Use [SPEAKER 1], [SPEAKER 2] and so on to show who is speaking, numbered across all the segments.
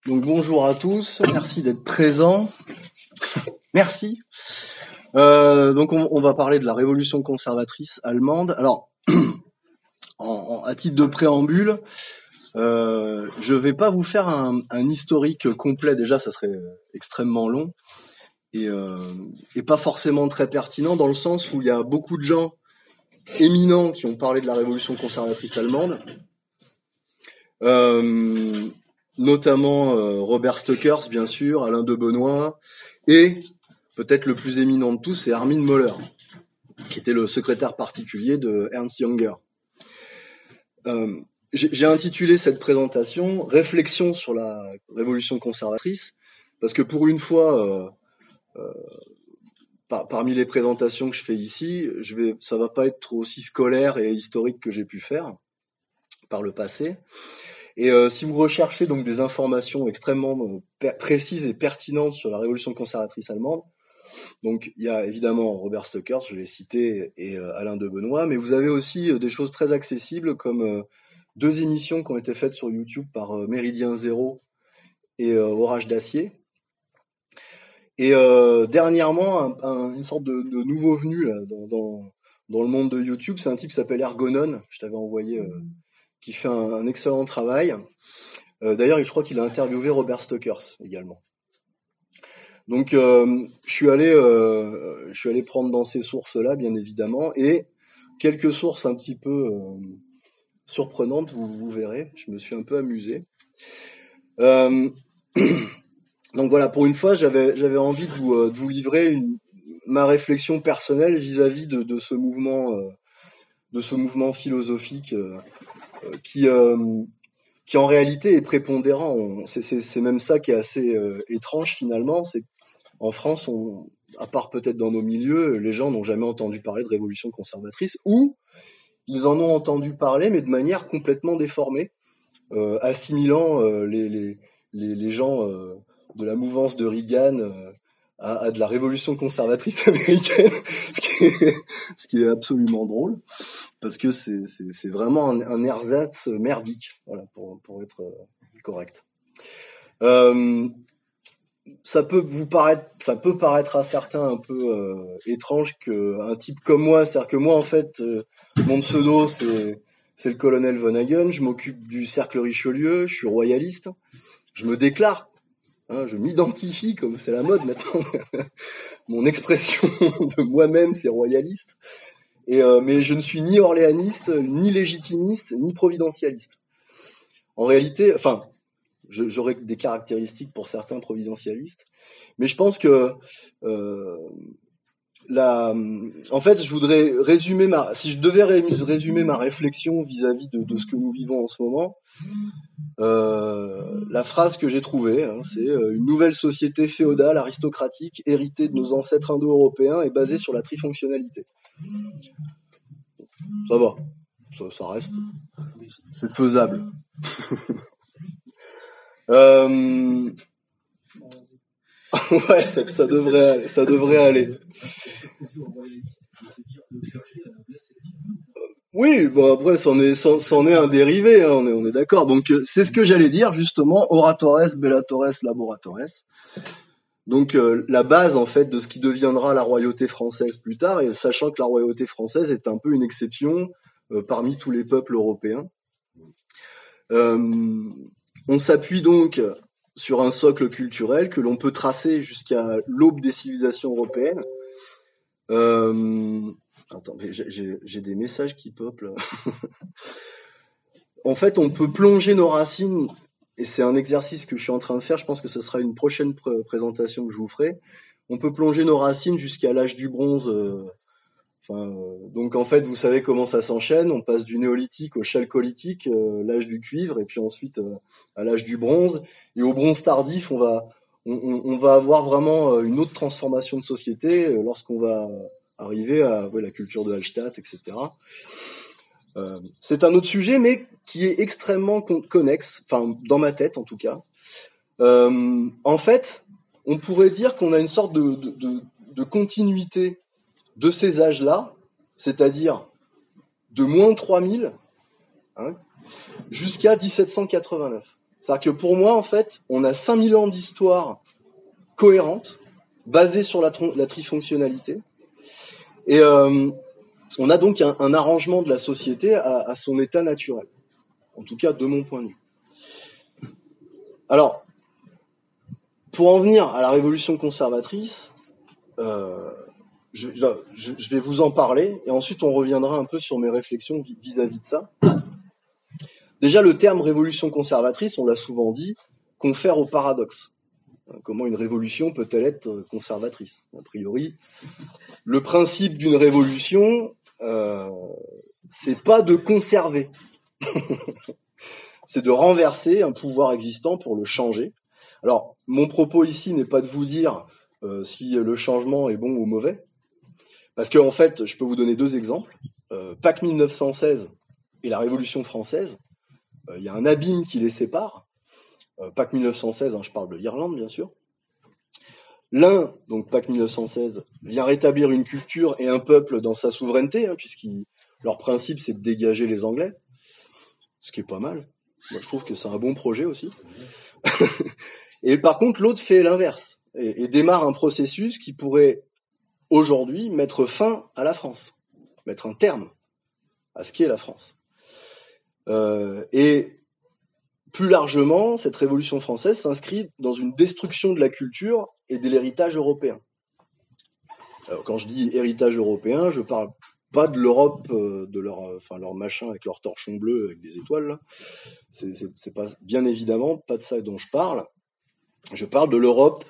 [SPEAKER 1] Donc bonjour à tous, merci d'être présents. Merci. Donc on va parler de la révolution conservatrice allemande. Alors, à titre de préambule, je vais pas vous faire un historique complet, déjà ça serait extrêmement long et pas forcément très pertinent, dans le sens où il y a beaucoup de gens éminents qui ont parlé de la révolution conservatrice allemande. Notamment Robert Stockers, bien sûr, Alain de Benoît, et peut-être le plus éminent de tous, c'est Armin Möller, qui était le secrétaire particulier de Ernst Jünger. J'ai intitulé cette présentation « Réflexion sur la révolution conservatrice », parce que pour une fois, parmi les présentations que je fais ici, ça va pas être aussi scolaire et historique que j'ai pu faire par le passé. Et si vous recherchez donc des informations extrêmement précises et pertinentes sur la révolution conservatrice allemande, donc il y a évidemment Robert Stockers, je l'ai cité, et Alain de Benoît, mais vous avez aussi des choses très accessibles comme deux émissions qui ont été faites sur YouTube par Méridien Zéro et Orage d'Acier. Et dernièrement, une sorte de nouveau venu là, dans le monde de YouTube, c'est un type qui s'appelle Ergonon, je t'avais envoyé... qui fait un excellent travail. D'ailleurs, je crois qu'il a interviewé Robert Stockers également. Donc, je suis allé prendre dans ces sources-là, bien évidemment, et quelques sources un petit peu surprenantes, vous verrez. Je me suis un peu amusé. Donc voilà, pour une fois, j'avais envie de vous livrer ma réflexion personnelle vis-à-vis de ce mouvement philosophique. Qui en réalité est prépondérant. C'est même ça qui est assez étrange finalement, c'est qu'en France, à part peut-être dans nos milieux, les gens n'ont jamais entendu parler de révolution conservatrice, ou ils en ont entendu parler, mais de manière complètement déformée, assimilant les gens de la mouvance de Reagan à de la révolution conservatrice américaine, ce qui est absolument drôle. Parce que c'est vraiment un ersatz merdique, voilà, pour être correct. Ça peut paraître à certains un peu étrange qu'un type comme moi, c'est-à-dire que moi en fait, mon pseudo c'est le colonel Von Hagen, je m'occupe du cercle Richelieu, je suis royaliste, je me déclare, je m'identifie comme c'est la mode maintenant. Mon expression de moi-même c'est royaliste. Mais je ne suis ni orléaniste, ni légitimiste, ni providentialiste. En réalité, enfin, j'aurais des caractéristiques pour certains providentialistes, mais je pense que en fait, je voudrais résumer si je devais résumer ma réflexion vis-à-vis de ce que nous vivons en ce moment, la phrase que j'ai trouvée, c'est une nouvelle société féodale, aristocratique, héritée de nos ancêtres indo-européens et basée sur la trifonctionnalité. Ça va, ça reste, c'est faisable. Ouais, ça devrait aller. Oui, bon après c'en est un dérivé, on est d'accord. Donc c'est ce que j'allais dire justement, oratores, bellatores, laboratores. Donc la base en fait de ce qui deviendra la royauté française plus tard, et sachant que la royauté française est un peu une exception parmi tous les peuples européens. On s'appuie donc sur un socle culturel que l'on peut tracer jusqu'à l'aube des civilisations européennes. Attends, j'ai des messages qui pop là. En fait, on peut plonger nos racines, et c'est un exercice que je suis en train de faire, je pense que ce sera une prochaine présentation que je vous ferai. On peut plonger nos racines jusqu'à l'âge du bronze. Donc en fait, vous savez comment ça s'enchaîne. On passe du néolithique au chalcolithique, l'âge du cuivre, et puis ensuite à l'âge du bronze. Et au bronze tardif, on va avoir vraiment une autre transformation de société lorsqu'on va arriver à la culture de Hallstatt, etc. C'est un autre sujet, mais qui est extrêmement connexe, enfin dans ma tête en tout cas. En fait, on pourrait dire qu'on a une sorte de continuité de ces âges-là, c'est-à-dire de moins 3000 jusqu'à 1789. C'est-à-dire que pour moi, en fait, on a 5000 ans d'histoire cohérente, basée sur la trifonctionnalité. Et on a donc un arrangement de la société à son état naturel. En tout cas, de mon point de vue. Alors, pour en venir à la révolution conservatrice, je vais vous en parler, et ensuite on reviendra un peu sur mes réflexions vis-à-vis de ça. Déjà, le terme révolution conservatrice, on l'a souvent dit, confère au paradoxe. Comment une révolution peut-elle être conservatrice? A priori, le principe d'une révolution, c'est pas de conserver, c'est de renverser un pouvoir existant pour le changer. Alors, mon propos ici n'est pas de vous dire si le changement est bon ou mauvais, parce qu'en fait, je peux vous donner deux exemples. Pâques 1916 et la Révolution française, il y a un abîme qui les sépare. Pâques 1916, je parle de l'Irlande, bien sûr. L'un, donc Pâques 1916, vient rétablir une culture et un peuple dans sa souveraineté, leur principe, c'est de dégager les Anglais, ce qui est pas mal. Moi, je trouve que c'est un bon projet aussi. Et par contre, l'autre fait l'inverse et démarre un processus qui pourrait aujourd'hui mettre fin à la France, mettre un terme à ce qu'est la France. Et plus largement, cette révolution française s'inscrit dans une destruction de la culture et de l'héritage européen. Alors, quand je dis héritage européen, je parle pas de l'Europe, de leur machin avec leur torchon bleu avec des étoiles là. C'est pas, bien évidemment, pas de ça dont je parle. Je parle de l'Europe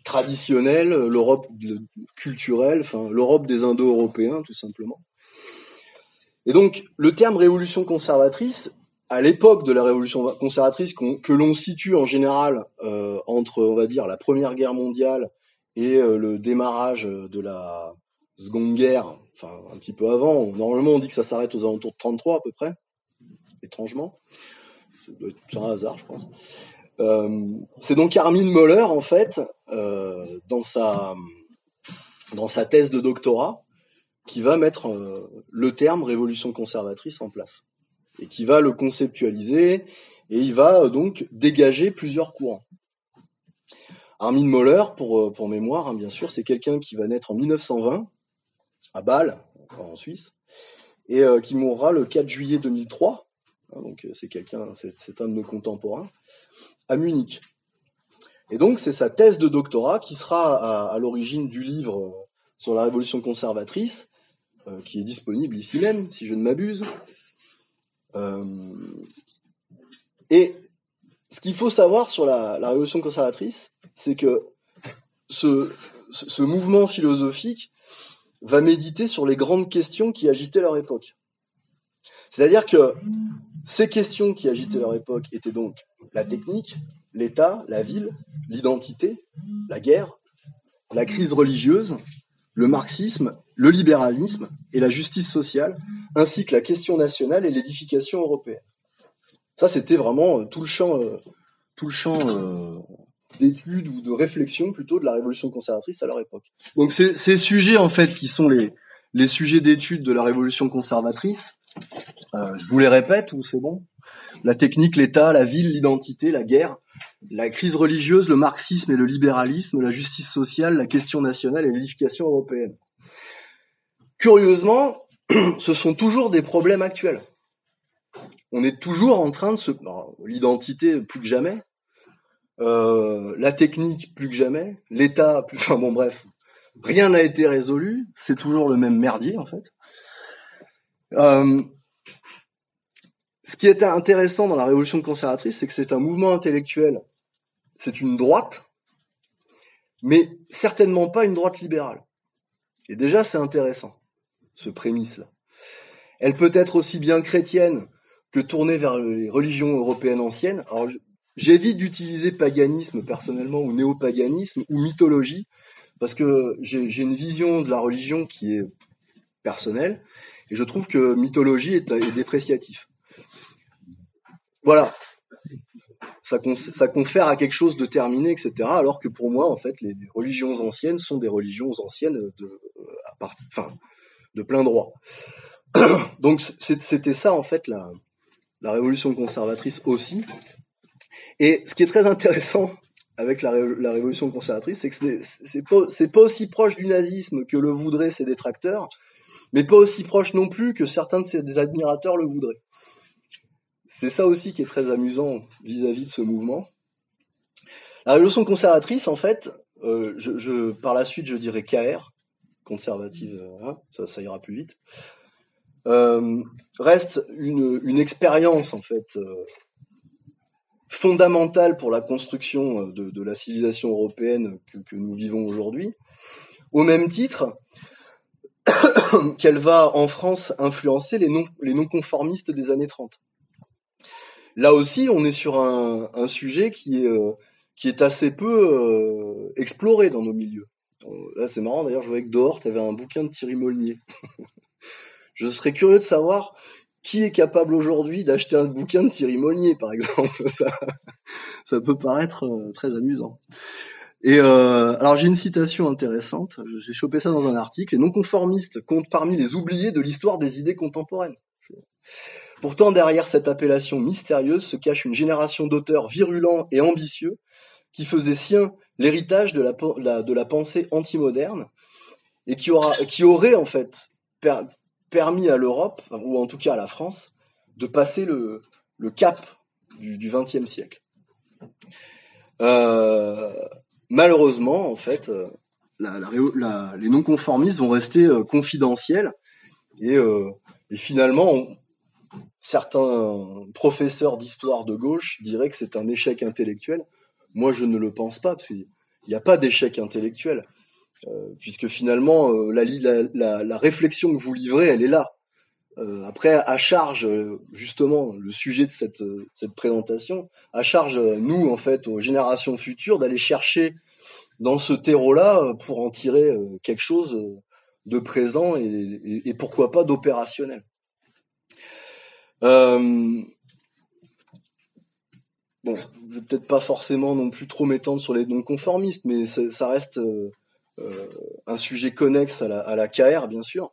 [SPEAKER 1] traditionnelle, l'Europe culturelle, l'Europe des Indo-Européens, tout simplement. Et donc, le terme révolution conservatrice, à l'époque de la révolution conservatrice, que l'on situe en général entre, on va dire, la Première Guerre mondiale et le démarrage de la Seconde Guerre, un petit peu avant. Normalement, on dit que ça s'arrête aux alentours de 1933 à peu près, étrangement. C'est un hasard, je pense. C'est donc Armin Möller, en fait, dans sa thèse de doctorat, qui va mettre le terme révolution conservatrice en place et qui va le conceptualiser et il va donc dégager plusieurs courants. Armin Möller, pour mémoire, bien sûr, c'est quelqu'un qui va naître en 1920 à Bâle, en Suisse, et qui mourra le 4 juillet 2003. Donc c'est un de nos contemporains, à Munich. Et donc c'est sa thèse de doctorat qui sera à l'origine du livre sur la révolution conservatrice, qui est disponible ici même, si je ne m'abuse. Et ce qu'il faut savoir sur la révolution conservatrice, c'est que ce mouvement philosophique va méditer sur les grandes questions qui agitaient leur époque. C'est-à-dire que ces questions qui agitaient leur époque étaient donc la technique, l'État, la ville, l'identité, la guerre, la crise religieuse, le marxisme, le libéralisme et la justice sociale, ainsi que la question nationale et l'édification européenne. Ça, c'était vraiment tout le champ d'études ou de réflexion plutôt de la révolution conservatrice à leur époque. Donc ces sujets, en fait, qui sont les sujets d'études de la révolution conservatrice, je vous les répète ou c'est bon? La technique, l'État, la ville, l'identité, la guerre, la crise religieuse, le marxisme et le libéralisme, la justice sociale, la question nationale et l'édification européenne. Curieusement, ce sont toujours des problèmes actuels. On est toujours en train de l'identité plus que jamais, la technique plus que jamais, l'État plus... rien n'a été résolu, c'est toujours le même merdier en fait. Ce qui est intéressant dans la révolution conservatrice, c'est que c'est un mouvement intellectuel, c'est une droite, mais certainement pas une droite libérale. Et déjà, c'est intéressant, ce prémisse-là. Elle peut être aussi bien chrétienne que tournée vers les religions européennes anciennes. Alors, j'évite d'utiliser paganisme personnellement, ou néopaganisme, ou mythologie, parce que j'ai une vision de la religion qui est personnelle, et je trouve que mythologie est dépréciatif. Voilà, ça confère à quelque chose de terminé, etc. Alors que pour moi, en fait, les religions anciennes sont des religions anciennes de plein droit. Donc c'était ça, en fait, la révolution conservatrice aussi. Et ce qui est très intéressant avec la révolution conservatrice, c'est que c'est pas aussi proche du nazisme que le voudraient ses détracteurs, mais pas aussi proche non plus que certains de ses admirateurs le voudraient. C'est ça aussi qui est très amusant vis-à-vis de ce mouvement. La révolution conservatrice, en fait, par la suite, je dirais KR, conservative, ça ira plus vite, reste une expérience, en fait, fondamentale pour la construction de la civilisation européenne que nous vivons aujourd'hui, au même titre qu'elle va, en France, influencer les non-conformistes des années 30. Là aussi, on est sur un sujet qui est assez peu exploré dans nos milieux. Là, c'est marrant, d'ailleurs, je voyais que dehors, tu avais un bouquin de Thierry Molnier. Je serais curieux de savoir qui est capable aujourd'hui d'acheter un bouquin de Thierry Molnier, par exemple. Ça peut paraître très amusant. Et alors, j'ai une citation intéressante. J'ai chopé ça dans un article. Les non-conformistes comptent parmi les oubliés de l'histoire des idées contemporaines. Pourtant, derrière cette appellation mystérieuse se cache une génération d'auteurs virulents et ambitieux qui faisaient sien l'héritage de la pensée anti-moderne et qui aurait en fait permis à l'Europe, ou en tout cas à la France, de passer le cap du XXe siècle. Malheureusement, en fait, les non-conformistes vont rester confidentiels et finalement, certains professeurs d'histoire de gauche diraient que c'est un échec intellectuel. Moi, je ne le pense pas, parce qu'il n'y a pas d'échec intellectuel, puisque finalement, la réflexion que vous livrez, elle est là. Après, à charge, justement, le sujet de cette présentation, à charge, nous, en fait, aux générations futures, d'aller chercher dans ce terreau-là pour en tirer quelque chose de présent et pourquoi pas d'opérationnel. Bon, je vais peut-être pas forcément non plus trop m'étendre sur les non-conformistes, mais ça reste un sujet connexe à la KR, bien sûr.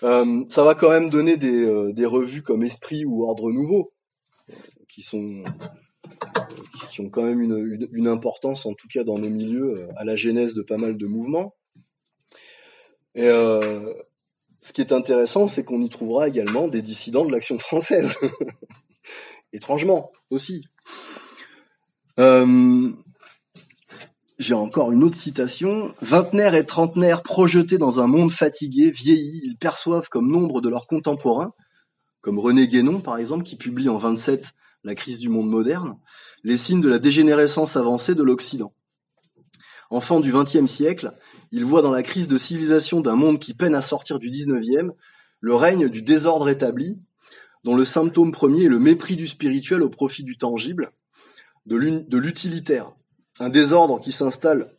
[SPEAKER 1] Ça va quand même donner des revues comme Esprit ou Ordre Nouveau, qui ont quand même une importance, en tout cas dans nos milieux, à la genèse de pas mal de mouvements. Et ce qui est intéressant, c'est qu'on y trouvera également des dissidents de l'Action française. Étrangement, aussi. J'ai encore une autre citation. « Vingtenaires et trentenaires projetés dans un monde fatigué, vieilli, ils perçoivent comme nombre de leurs contemporains, comme René Guénon par exemple, qui publie en 27 La crise du monde moderne, les signes de la dégénérescence avancée de l'Occident. Enfants du XXe siècle, ils voient dans la crise de civilisation d'un monde qui peine à sortir du XIXe le règne du désordre établi, dont le symptôme premier est le mépris du spirituel au profit du tangible, de l'utilitaire. Un désordre qui s'installe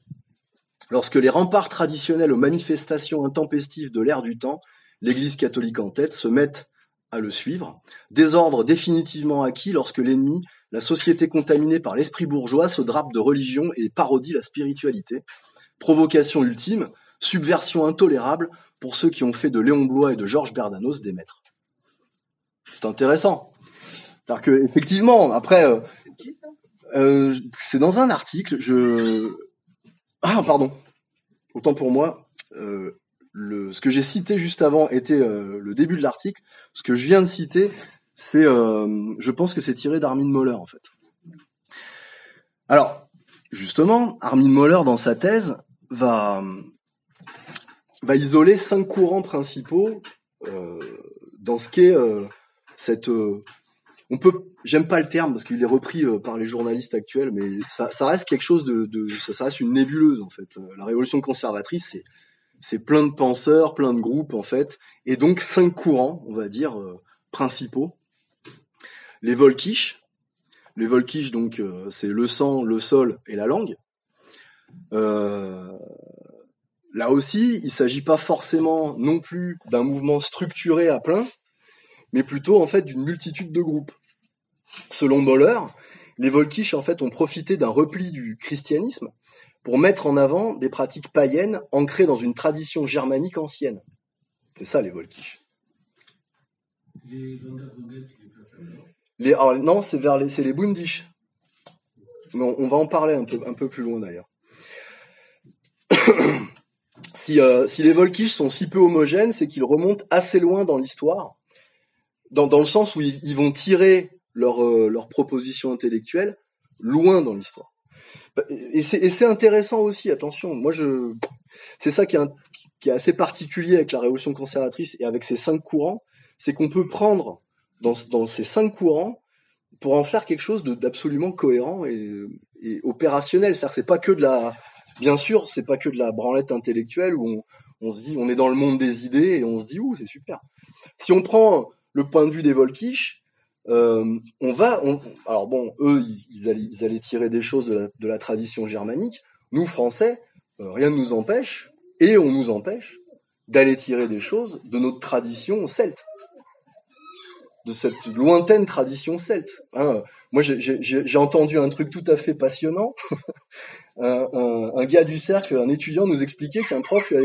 [SPEAKER 1] lorsque les remparts traditionnels aux manifestations intempestives de l'ère du temps, l'Église catholique en tête, se mettent à le suivre. Désordre définitivement acquis lorsque l'ennemi, la société contaminée par l'esprit bourgeois, se drape de religion et parodie la spiritualité. Provocation ultime, subversion intolérable pour ceux qui ont fait de Léon Bloy et de Georges Bernanos des maîtres. » C'est intéressant. C'est-à-dire que, effectivement, après, c'est dans un article, Ah, pardon. Autant pour moi, ce que j'ai cité juste avant était le début de l'article. Ce que je viens de citer, je pense que c'est tiré d'Armin Mohler, en fait. Alors, justement, Armin Mohler, dans sa thèse, va isoler 5 courants principaux dans ce qu'est j'aime pas le terme parce qu'il est repris par les journalistes actuels, mais ça reste quelque chose ça reste une nébuleuse, en fait. La révolution conservatrice, c'est plein de penseurs, plein de groupes, en fait, et donc 5 courants, on va dire, principaux. Les Völkisch, donc, c'est le sang, le sol et la langue. Là aussi, il s'agit pas forcément non plus d'un mouvement structuré à plein, mais plutôt, en fait, d'une multitude de groupes. Selon Mohler, les Völkisch, en fait, ont profité d'un repli du christianisme pour mettre en avant des pratiques païennes ancrées dans une tradition germanique ancienne. C'est ça, les Völkisch.
[SPEAKER 2] Les Wandervogel, tu les places là-dedans?
[SPEAKER 1] Alors, non, c'est les Bundish. Mais on va en parler un peu plus loin d'ailleurs. Si les Volkisch sont si peu homogènes, c'est qu'ils remontent assez loin dans l'histoire, dans le sens où ils vont tirer leur proposition intellectuelle loin dans l'histoire. Et c'est intéressant aussi, attention, c'est ça qui est assez particulier avec la révolution conservatrice et avec ces 5 courants, c'est qu'on peut prendre dans ces 5 courants pour en faire quelque chose d'absolument cohérent et opérationnel. C'est-à-dire que bien sûr, c'est pas que de la branlette intellectuelle où on se dit, on est dans le monde des idées et on se dit, c'est super. Si on prend le point de vue des Volkisch, alors bon, eux, ils allaient tirer des choses de la tradition germanique. Nous, Français, rien ne nous empêche, et on nous empêche, d'aller tirer des choses de notre tradition celte, de cette lointaine tradition celte. Moi, j'ai entendu un truc tout à fait passionnant. Un gars du cercle, un étudiant, nous expliquait qu'un prof lui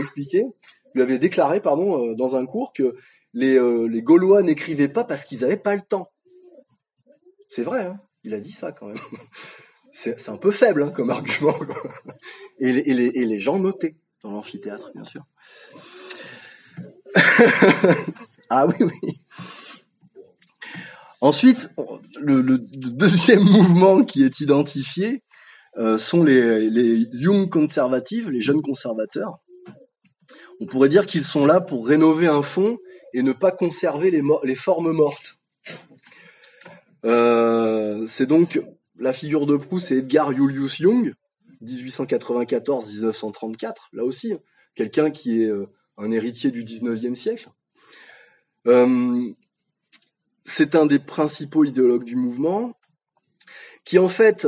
[SPEAKER 1] avait déclaré, dans un cours que les Gaulois n'écrivaient pas parce qu'ils n'avaient pas le temps. C'est vrai, hein, il a dit ça quand même. C'est un peu faible, hein, comme argument. Et les gens notaient dans l'amphithéâtre, bien sûr. Ah oui. Ensuite, le deuxième mouvement qui est identifié sont les Young Conservatives, les jeunes conservateurs. On pourrait dire qu'ils sont là pour rénover un fond et ne pas conserver les formes mortes. C'est donc la figure de proue, c'est Edgar Julius Jung, 1894-1934, là aussi, quelqu'un qui est un héritier du 19e siècle. C'est un des principaux idéologues du mouvement, qui en fait,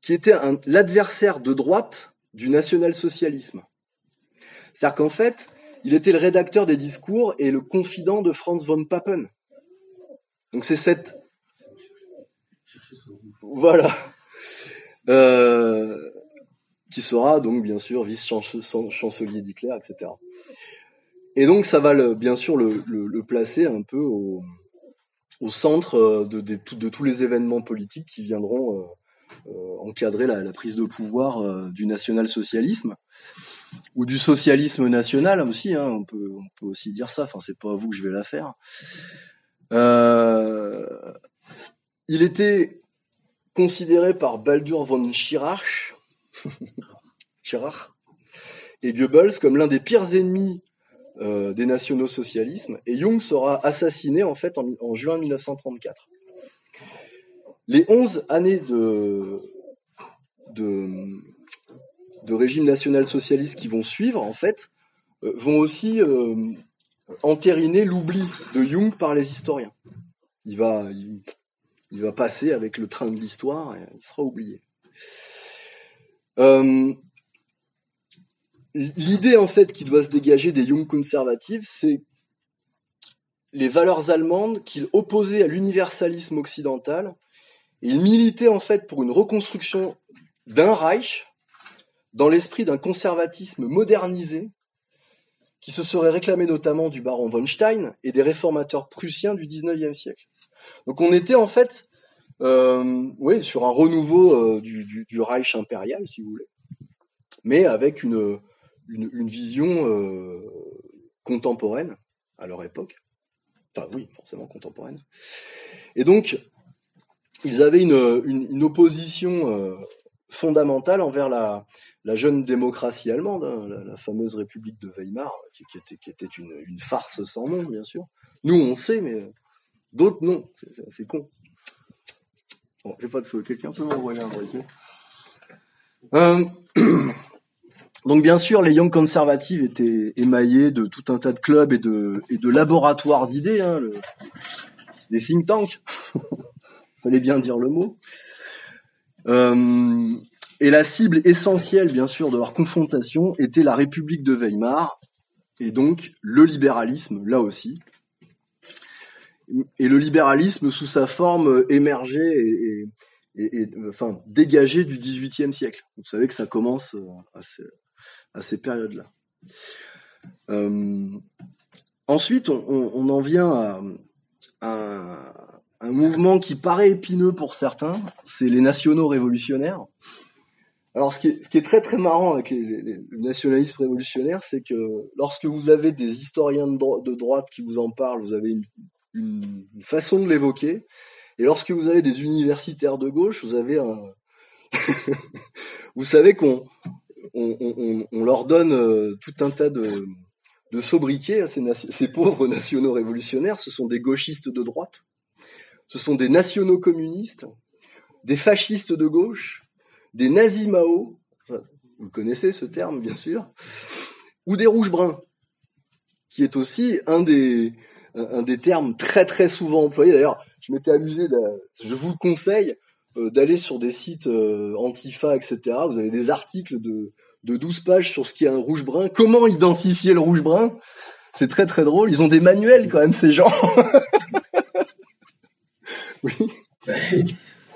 [SPEAKER 1] qui était l'adversaire de droite du national-socialisme. C'est-à-dire qu'en fait, il était le rédacteur des discours et le confident de Franz von Papen. Donc c'est cette... Voilà. Qui sera donc bien sûr vice-chancelier d'Hitler, etc. Et donc ça va bien sûr le placer un peu au centre de tous les événements politiques qui viendront encadrer la prise de pouvoir du national-socialisme ou du socialisme national aussi, hein, on peut aussi dire ça, enfin c'est pas à vous que je vais la faire. Il était considéré par Baldur von Schirach et Goebbels comme l'un des pires ennemis des nationaux-socialismes, et Jung sera assassiné en fait en juin 1934. Les 11 années de régime national-socialiste qui vont suivre, en fait, vont aussi entériner l'oubli de Jung par les historiens. Il va passer avec le train de l'histoire et il sera oublié. L'idée en fait qui doit se dégager des Jung conservatives, c'est les valeurs allemandes qu'il opposait à l'universalisme occidental, et il militait en fait pour une reconstruction d'un Reich dans l'esprit d'un conservatisme modernisé qui se serait réclamé notamment du baron von Stein et des réformateurs prussiens du 19e siècle. Donc on était en fait sur un renouveau du Reich impérial, si vous voulez, mais avec une vision contemporaine à leur époque. Enfin oui, forcément contemporaine. Et donc, ils avaient une opposition fondamentale envers la jeune démocratie allemande, hein, la fameuse République de Weimar, qui était une farce sans nom, bien sûr. Nous, on sait, mais d'autres, non. C'est con. Bon, j'ai pas de feu. Quelqu'un peut m'envoyer un briquet. Donc bien sûr, les Young Conservatives étaient émaillés de tout un tas de clubs et de laboratoires d'idées, hein, des think tanks, fallait bien dire le mot. Et la cible essentielle, bien sûr, de leur confrontation était la République de Weimar, et donc le libéralisme, là aussi. Et le libéralisme sous sa forme émergée et dégagée du XVIIIe siècle. Vous savez que ça commence à ces périodes-là. Ensuite, on en vient à un mouvement qui paraît épineux pour certains, c'est les nationaux révolutionnaires. Alors, ce qui est très très marrant avec le nationalisme révolutionnaire, c'est que lorsque vous avez des historiens de droite qui vous en parlent, vous avez une façon de l'évoquer, et lorsque vous avez des universitaires de gauche, vous avez vous savez qu'on leur donne tout un tas de sobriquets à ces pauvres nationaux révolutionnaires. Ce sont des gauchistes de droite, ce sont des nationaux communistes, des fascistes de gauche, des nazis Mao, vous connaissez ce terme bien sûr, ou des rouges bruns, qui est aussi un des termes très très souvent employés. D'ailleurs, je m'étais amusé, je vous le conseille, d'aller sur des sites Antifa, etc. Vous avez des articles de 12 pages sur ce qu'est un rouge brun, comment identifier le rouge brun. C'est très très drôle, ils ont des manuels quand même ces gens. Oui.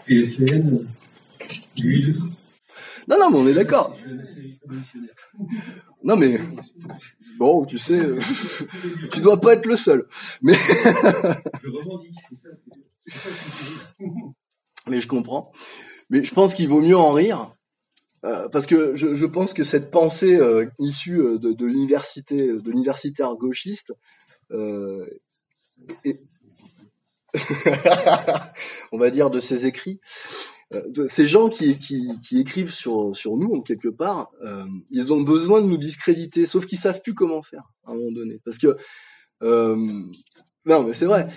[SPEAKER 2] PSN, l'huile.
[SPEAKER 1] Non, mais on est d'accord. Non, mais bon, tu sais, tu dois pas être le seul. Mais
[SPEAKER 2] Je revendique, c'est ça.
[SPEAKER 1] Mais je comprends. Mais je pense qu'il vaut mieux en rire, parce que je pense que cette pensée issue de l'universitaire gauchiste, on va dire de ses écrits, de ces gens qui écrivent sur nous en quelque part, ils ont besoin de nous discréditer, sauf qu'ils savent plus comment faire à un moment donné, parce que non mais c'est vrai.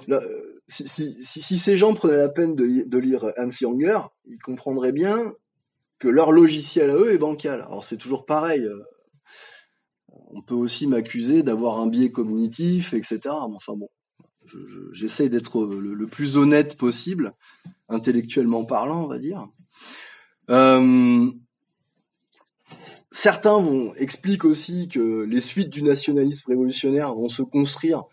[SPEAKER 1] Là, si ces gens prenaient la peine de lire Hans Younger, ils comprendraient bien que leur logiciel à eux est bancal. Alors c'est toujours pareil. On peut aussi m'accuser d'avoir un biais cognitif, etc. Mais enfin bon, j'essaye d'être le plus honnête possible, intellectuellement parlant, on va dire. Certains expliquent aussi que les suites du nationalisme révolutionnaire vont se construire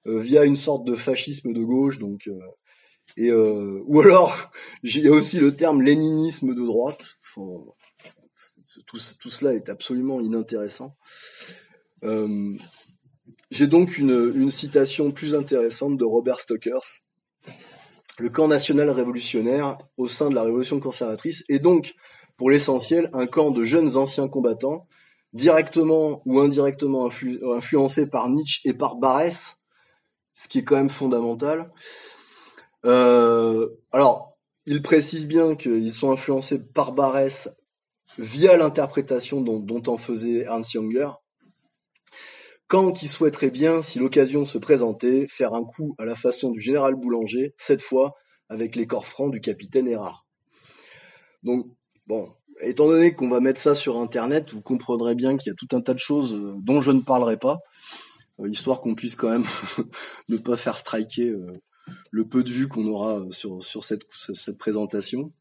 [SPEAKER 1] via une sorte de fascisme de gauche, donc ou alors il y a aussi le terme léninisme de droite. Enfin, tout cela est absolument inintéressant. J'ai donc une citation plus intéressante de Robert Stokers. Le camp national révolutionnaire au sein de la révolution conservatrice est donc, pour l'essentiel, un camp de jeunes anciens combattants, directement ou indirectement influencés par Nietzsche et par Barès, ce qui est quand même fondamental. Alors, il précise bien qu'ils sont influencés par Barès via l'interprétation dont en faisait Hans Younger. Camp qui souhaiterait bien, si l'occasion se présentait, faire un coup à la façon du général Boulanger, cette fois avec les corps francs du capitaine Erard. Donc, bon, étant donné qu'on va mettre ça sur Internet, vous comprendrez bien qu'il y a tout un tas de choses dont je ne parlerai pas, histoire qu'on puisse quand même ne pas faire striker le peu de vues qu'on aura sur cette présentation.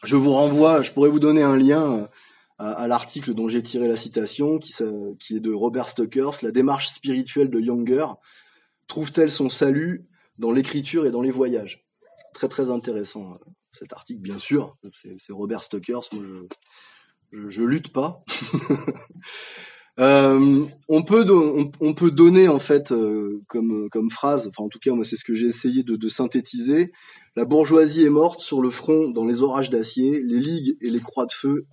[SPEAKER 1] Je vous renvoie, je pourrais vous donner un lien à l'article dont j'ai tiré la citation, qui est de Robert Stokers. La démarche spirituelle de Younger trouve-t-elle son salut dans l'écriture et dans les voyages? Très très intéressant cet article, bien sûr. C'est Robert Stokers, moi je lutte pas. On peut donner en fait comme phrase, enfin en tout cas moi c'est ce que j'ai essayé de synthétiser. La bourgeoisie est morte sur le front dans les orages d'acier, les ligues et les croix de feu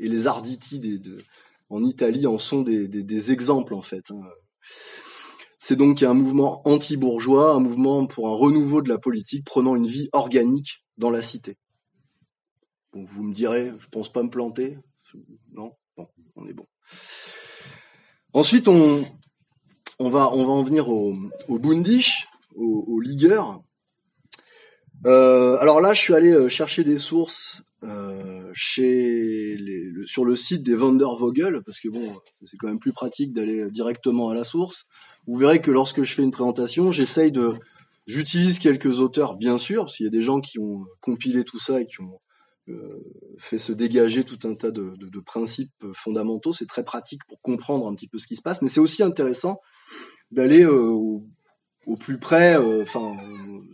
[SPEAKER 1] et les arditi en Italie en sont des exemples en fait. C'est donc un mouvement anti-bourgeois, un mouvement pour un renouveau de la politique prenant une vie organique dans la cité. Bon, vous me direz, je pense pas me planter. Non, bon, on est bon. Ensuite, on va en venir au Bundish, au ligueur. Alors là, je suis allé chercher des sources sur le site des Wandervogel, parce que bon, c'est quand même plus pratique d'aller directement à la source. Vous verrez que lorsque je fais une présentation, j'utilise quelques auteurs, bien sûr, parce qu'il y a des gens qui ont compilé tout ça et qui ont fait se dégager tout un tas de principes fondamentaux. C'est très pratique pour comprendre un petit peu ce qui se passe, mais c'est aussi intéressant d'aller au plus près,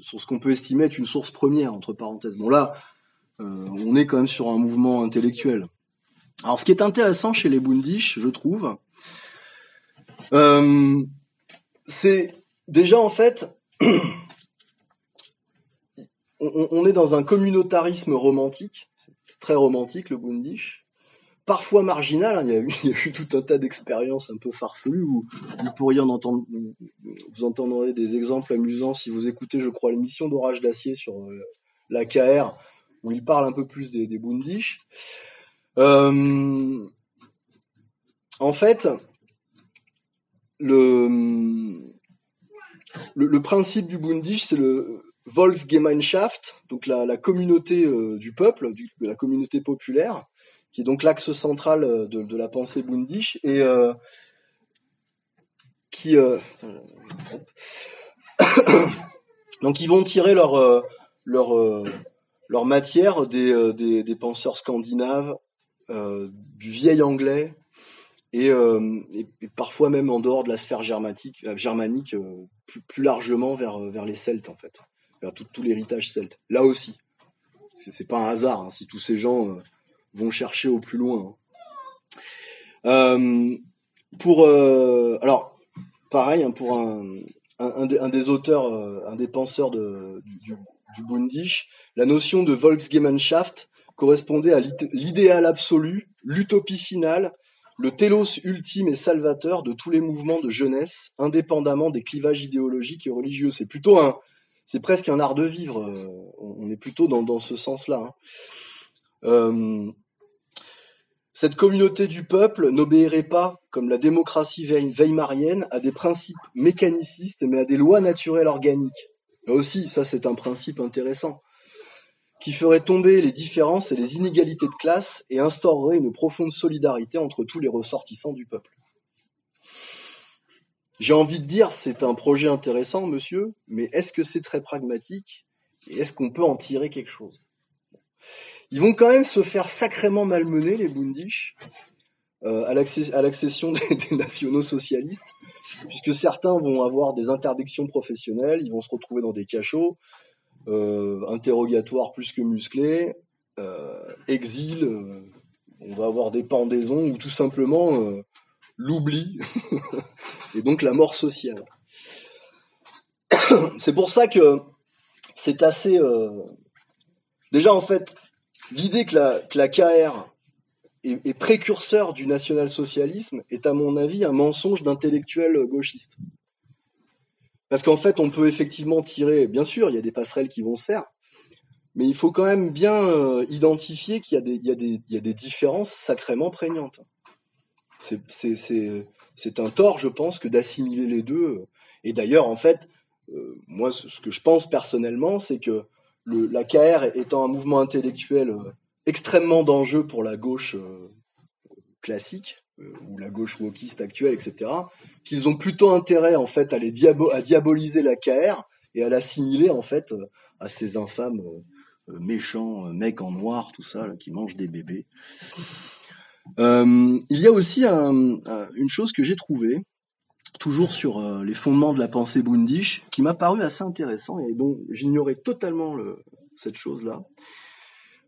[SPEAKER 1] sur ce qu'on peut estimer être une source première, entre parenthèses. Bon là, on est quand même sur un mouvement intellectuel. Alors ce qui est intéressant chez les Bundish, je trouve, c'est déjà en fait, on est dans un communautarisme romantique, c'est très romantique le Bundish, parfois marginal, hein, il y a eu tout un tas d'expériences un peu farfelues où vous pourriez vous entendrez des exemples amusants si vous écoutez, je crois, l'émission d'Orage d'Acier sur l'AKR, où il parle un peu plus des Bundish. En fait, le principe du Bundish, c'est le Volksgemeinschaft, donc la communauté du peuple, de la communauté populaire, qui est donc l'axe central de la pensée Bundish, et donc ils vont tirer leur matière des penseurs scandinaves, du vieil anglais, et parfois même en dehors de la sphère germanique, plus largement vers les Celtes, en fait, vers tout l'héritage celte. Là aussi, c'est pas un hasard, hein, si tous ces gens vont chercher au plus loin. Alors, pareil, hein, pour un des auteurs, un des penseurs du Bundish, la notion de Volksgemeinschaft correspondait à l'idéal absolu, l'utopie finale, le télos ultime et salvateur de tous les mouvements de jeunesse, indépendamment des clivages idéologiques et religieux. C'est presque un art de vivre. On est plutôt dans ce sens-là, hein. Cette communauté du peuple n'obéirait pas, comme la démocratie weimarienne, à des principes mécanicistes, mais à des lois naturelles organiques. Là aussi, ça c'est un principe intéressant, qui ferait tomber les différences et les inégalités de classe et instaurerait une profonde solidarité entre tous les ressortissants du peuple. J'ai envie de dire, c'est un projet intéressant, monsieur, mais est-ce que c'est très pragmatique et est-ce qu'on peut en tirer quelque chose ? Ils vont quand même se faire sacrément malmener, les Bundish, à l'accession des nationaux socialistes, puisque certains vont avoir des interdictions professionnelles, ils vont se retrouver dans des cachots, interrogatoires plus que musclés, exil, on va avoir des pendaisons ou tout simplement l'oubli et donc la mort sociale. C'est pour ça que c'est assez... Déjà, en fait, l'idée que la KR est précurseur du national-socialisme est, à mon avis, un mensonge d'intellectuels gauchistes. Parce qu'en fait, on peut effectivement tirer... Bien sûr, il y a des passerelles qui vont se faire, mais il faut quand même bien identifier qu'il y a des différences sacrément prégnantes. C'est un tort, je pense, que d'assimiler les deux. Et d'ailleurs, en fait, moi, ce que je pense personnellement, c'est que la KR étant un mouvement intellectuel extrêmement dangereux pour la gauche classique, ou la gauche wokiste actuelle, etc., qu'ils ont plutôt intérêt, en fait, à diaboliser la KR et à l'assimiler, en fait, à ces infâmes méchants mecs en noir, tout ça, là, qui mangent des bébés. Il y a aussi une chose que j'ai trouvée, toujours sur les fondements de la pensée Bundish, qui m'a paru assez intéressant et dont j'ignorais totalement cette chose-là.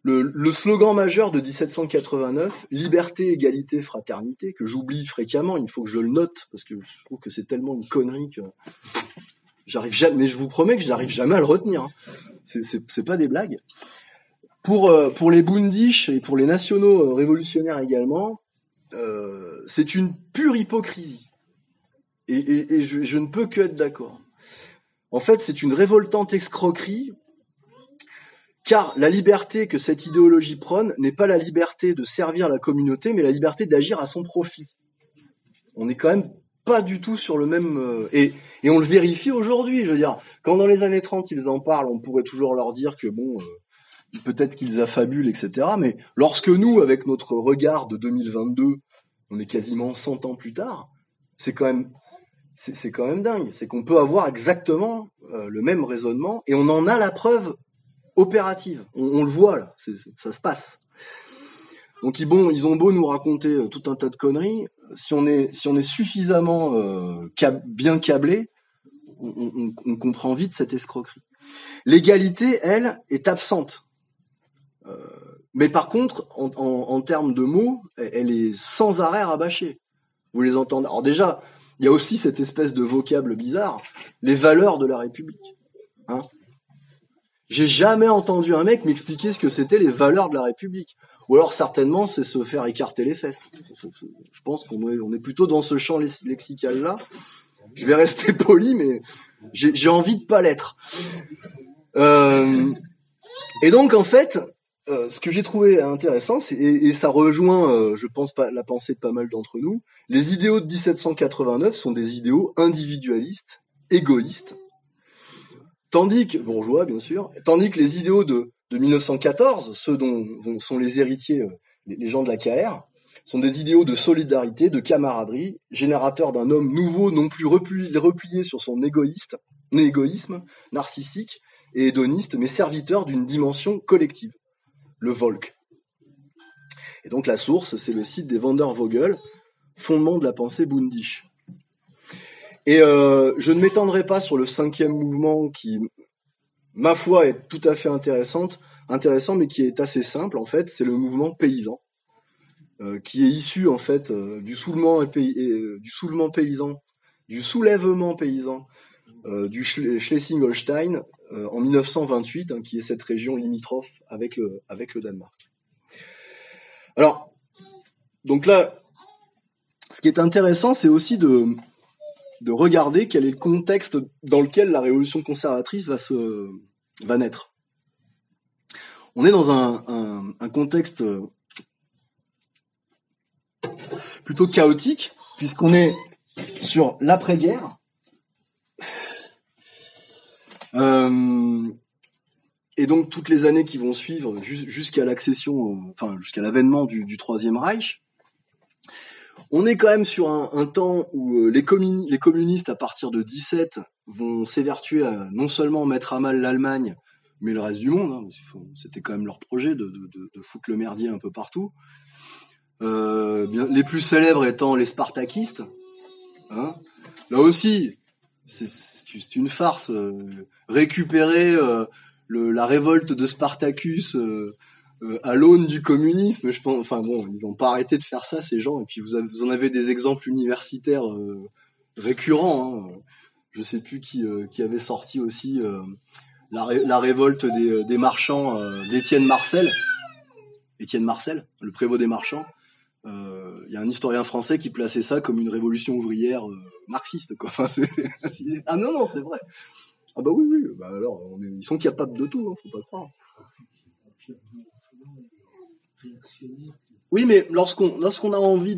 [SPEAKER 1] Le slogan majeur de 1789, liberté, égalité, fraternité, que j'oublie fréquemment, il faut que je le note, parce que je trouve que c'est tellement une connerie que j'arrive jamais, mais je vous promets que j'arrive jamais à le retenir, hein. C'est pas des blagues. Pour les Bundish et pour les nationaux révolutionnaires également, c'est une pure hypocrisie. Et je ne peux que être d'accord. En fait, c'est une révoltante escroquerie, car la liberté que cette idéologie prône n'est pas la liberté de servir la communauté, mais la liberté d'agir à son profit. On n'est quand même pas du tout sur le même... Et on le vérifie aujourd'hui, je veux dire. Quand dans les années 30, ils en parlent, on pourrait toujours leur dire que, bon, peut-être qu'ils affabulent, etc. Mais lorsque nous, avec notre regard de 2022, on est quasiment 100 ans plus tard, c'est quand même dingue. C'est qu'on peut avoir exactement le même raisonnement et on en a la preuve opérative. On le voit là, ça se passe. Donc ils ont beau nous raconter tout un tas de conneries, si on est suffisamment bien câblé, on comprend vite cette escroquerie. L'égalité, elle, est absente. Mais par contre, en termes de mots, elle est sans arrêt rabâchée. Vous les entendez. Alors déjà, il y a aussi cette espèce de vocable bizarre, les valeurs de la République. Hein, j'ai jamais entendu un mec m'expliquer ce que c'était les valeurs de la République. Ou alors certainement c'est se faire écarter les fesses. Je pense on est plutôt dans ce champ lexical-là. Je vais rester poli, mais j'ai envie de pas l'être. Et donc en fait, ce que j'ai trouvé intéressant, et ça rejoint, je pense, la pensée de pas mal d'entre nous, les idéaux de 1789 sont des idéaux individualistes, égoïstes, bourgeois bien sûr, tandis que les idéaux de 1914, ceux dont sont les héritiers, les gens de la KR, sont des idéaux de solidarité, de camaraderie, générateurs d'un homme nouveau, non plus replié sur son égoïsme narcissique et hédoniste, mais serviteur d'une dimension collective, le Volk. Et donc la source, c'est le site des Wandervogel, fondement de la pensée bundish. Et je ne m'étendrai pas sur le 5e mouvement qui, ma foi, est tout à fait intéressant, mais qui est assez simple en fait. C'est le mouvement paysan, qui est issu en fait du soulèvement paysan du Schleswig-Holstein en 1928, hein, qui est cette région limitrophe avec le Danemark. Alors, donc là, ce qui est intéressant, c'est aussi de regarder quel est le contexte dans lequel la révolution conservatrice va naître. On est dans un contexte plutôt chaotique, puisqu'on est sur l'après-guerre. Et donc toutes les années qui vont suivre jusqu'à l'accession, jusqu'à l'avènement du Troisième Reich. On est quand même sur un temps où les communistes, à partir de 17, vont s'évertuer à non seulement mettre à mal l'Allemagne, mais le reste du monde. Hein, c'était quand même leur projet de foutre le merdier un peu partout. Les plus célèbres étant les spartakistes. Hein. Là aussi, c'est une farce. Récupérer la révolte de Spartacus à l'aune du communisme, je pense. Enfin bon, ils n'ont pas arrêté de faire ça, ces gens. Et puis vous en avez des exemples universitaires récurrents. Hein. Je sais plus qui avait sorti aussi la révolte des marchands d'Étienne Marcel. Étienne Marcel, le prévôt des marchands. Il y a un historien français qui plaçait ça comme une révolution ouvrière marxiste, quoi. Enfin, ah non, c'est vrai. Ah bah oui, bah alors, ils sont capables de tout, hein, faut pas croire. Oui, mais lorsqu'on a envie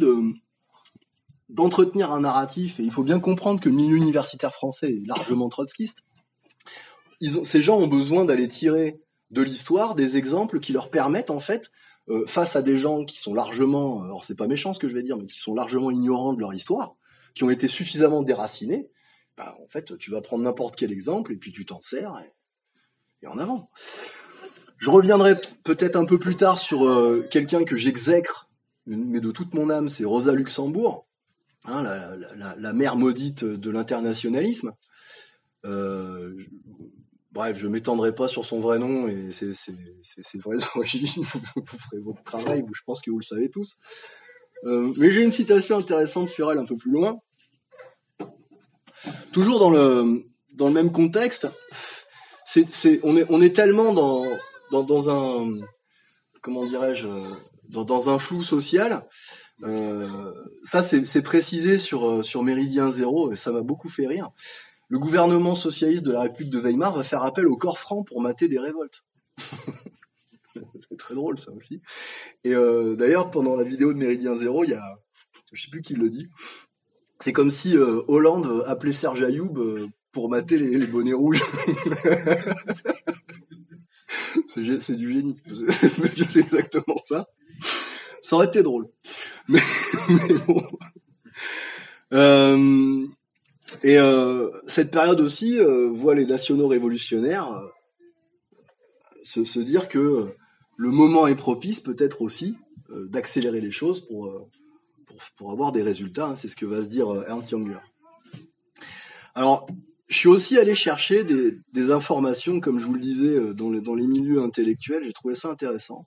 [SPEAKER 1] d'entretenir un narratif, et il faut bien comprendre que le milieu universitaire français est largement trotskiste, ces gens ont besoin d'aller tirer de l'histoire des exemples qui leur permettent, en fait, face à des gens qui sont largement, alors c'est pas méchant ce que je vais dire, mais qui sont largement ignorants de leur histoire, qui ont été suffisamment déracinés, bah, en fait, tu vas prendre n'importe quel exemple et puis tu t'en sers et en avant. Je reviendrai peut-être un peu plus tard sur quelqu'un que j'exècre, mais de toute mon âme, c'est Rosa Luxembourg, hein, la mère maudite de l'internationalisme. Bref, je m'étendrai pas sur son vrai nom et ses vraies origines. Vous ferez votre travail, je pense que vous le savez tous. Mais j'ai une citation intéressante sur elle un peu plus loin. Toujours dans le même contexte, on est tellement dans un, comment dirais-je, dans un flou social. Ça c'est précisé sur Méridien Zéro et ça m'a beaucoup fait rire. Le gouvernement socialiste de la République de Weimar va faire appel au corps franc pour mater des révoltes. C'est très drôle ça aussi. Et d'ailleurs pendant la vidéo de Méridien Zéro, il y a, je sais plus qui le dit. C'est comme si Hollande appelait Serge Ayoub pour mater les bonnets rouges. C'est du génie. Parce que c'est exactement ça. Ça aurait été drôle. Mais bon. Et cette période aussi voit les nationaux révolutionnaires se dire que le moment est propice peut-être aussi d'accélérer les choses pour avoir des résultats, hein, c'est ce que va se dire Ernst Jünger. Alors, je suis aussi allé chercher des informations, comme je vous le disais, dans les milieux intellectuels, j'ai trouvé ça intéressant.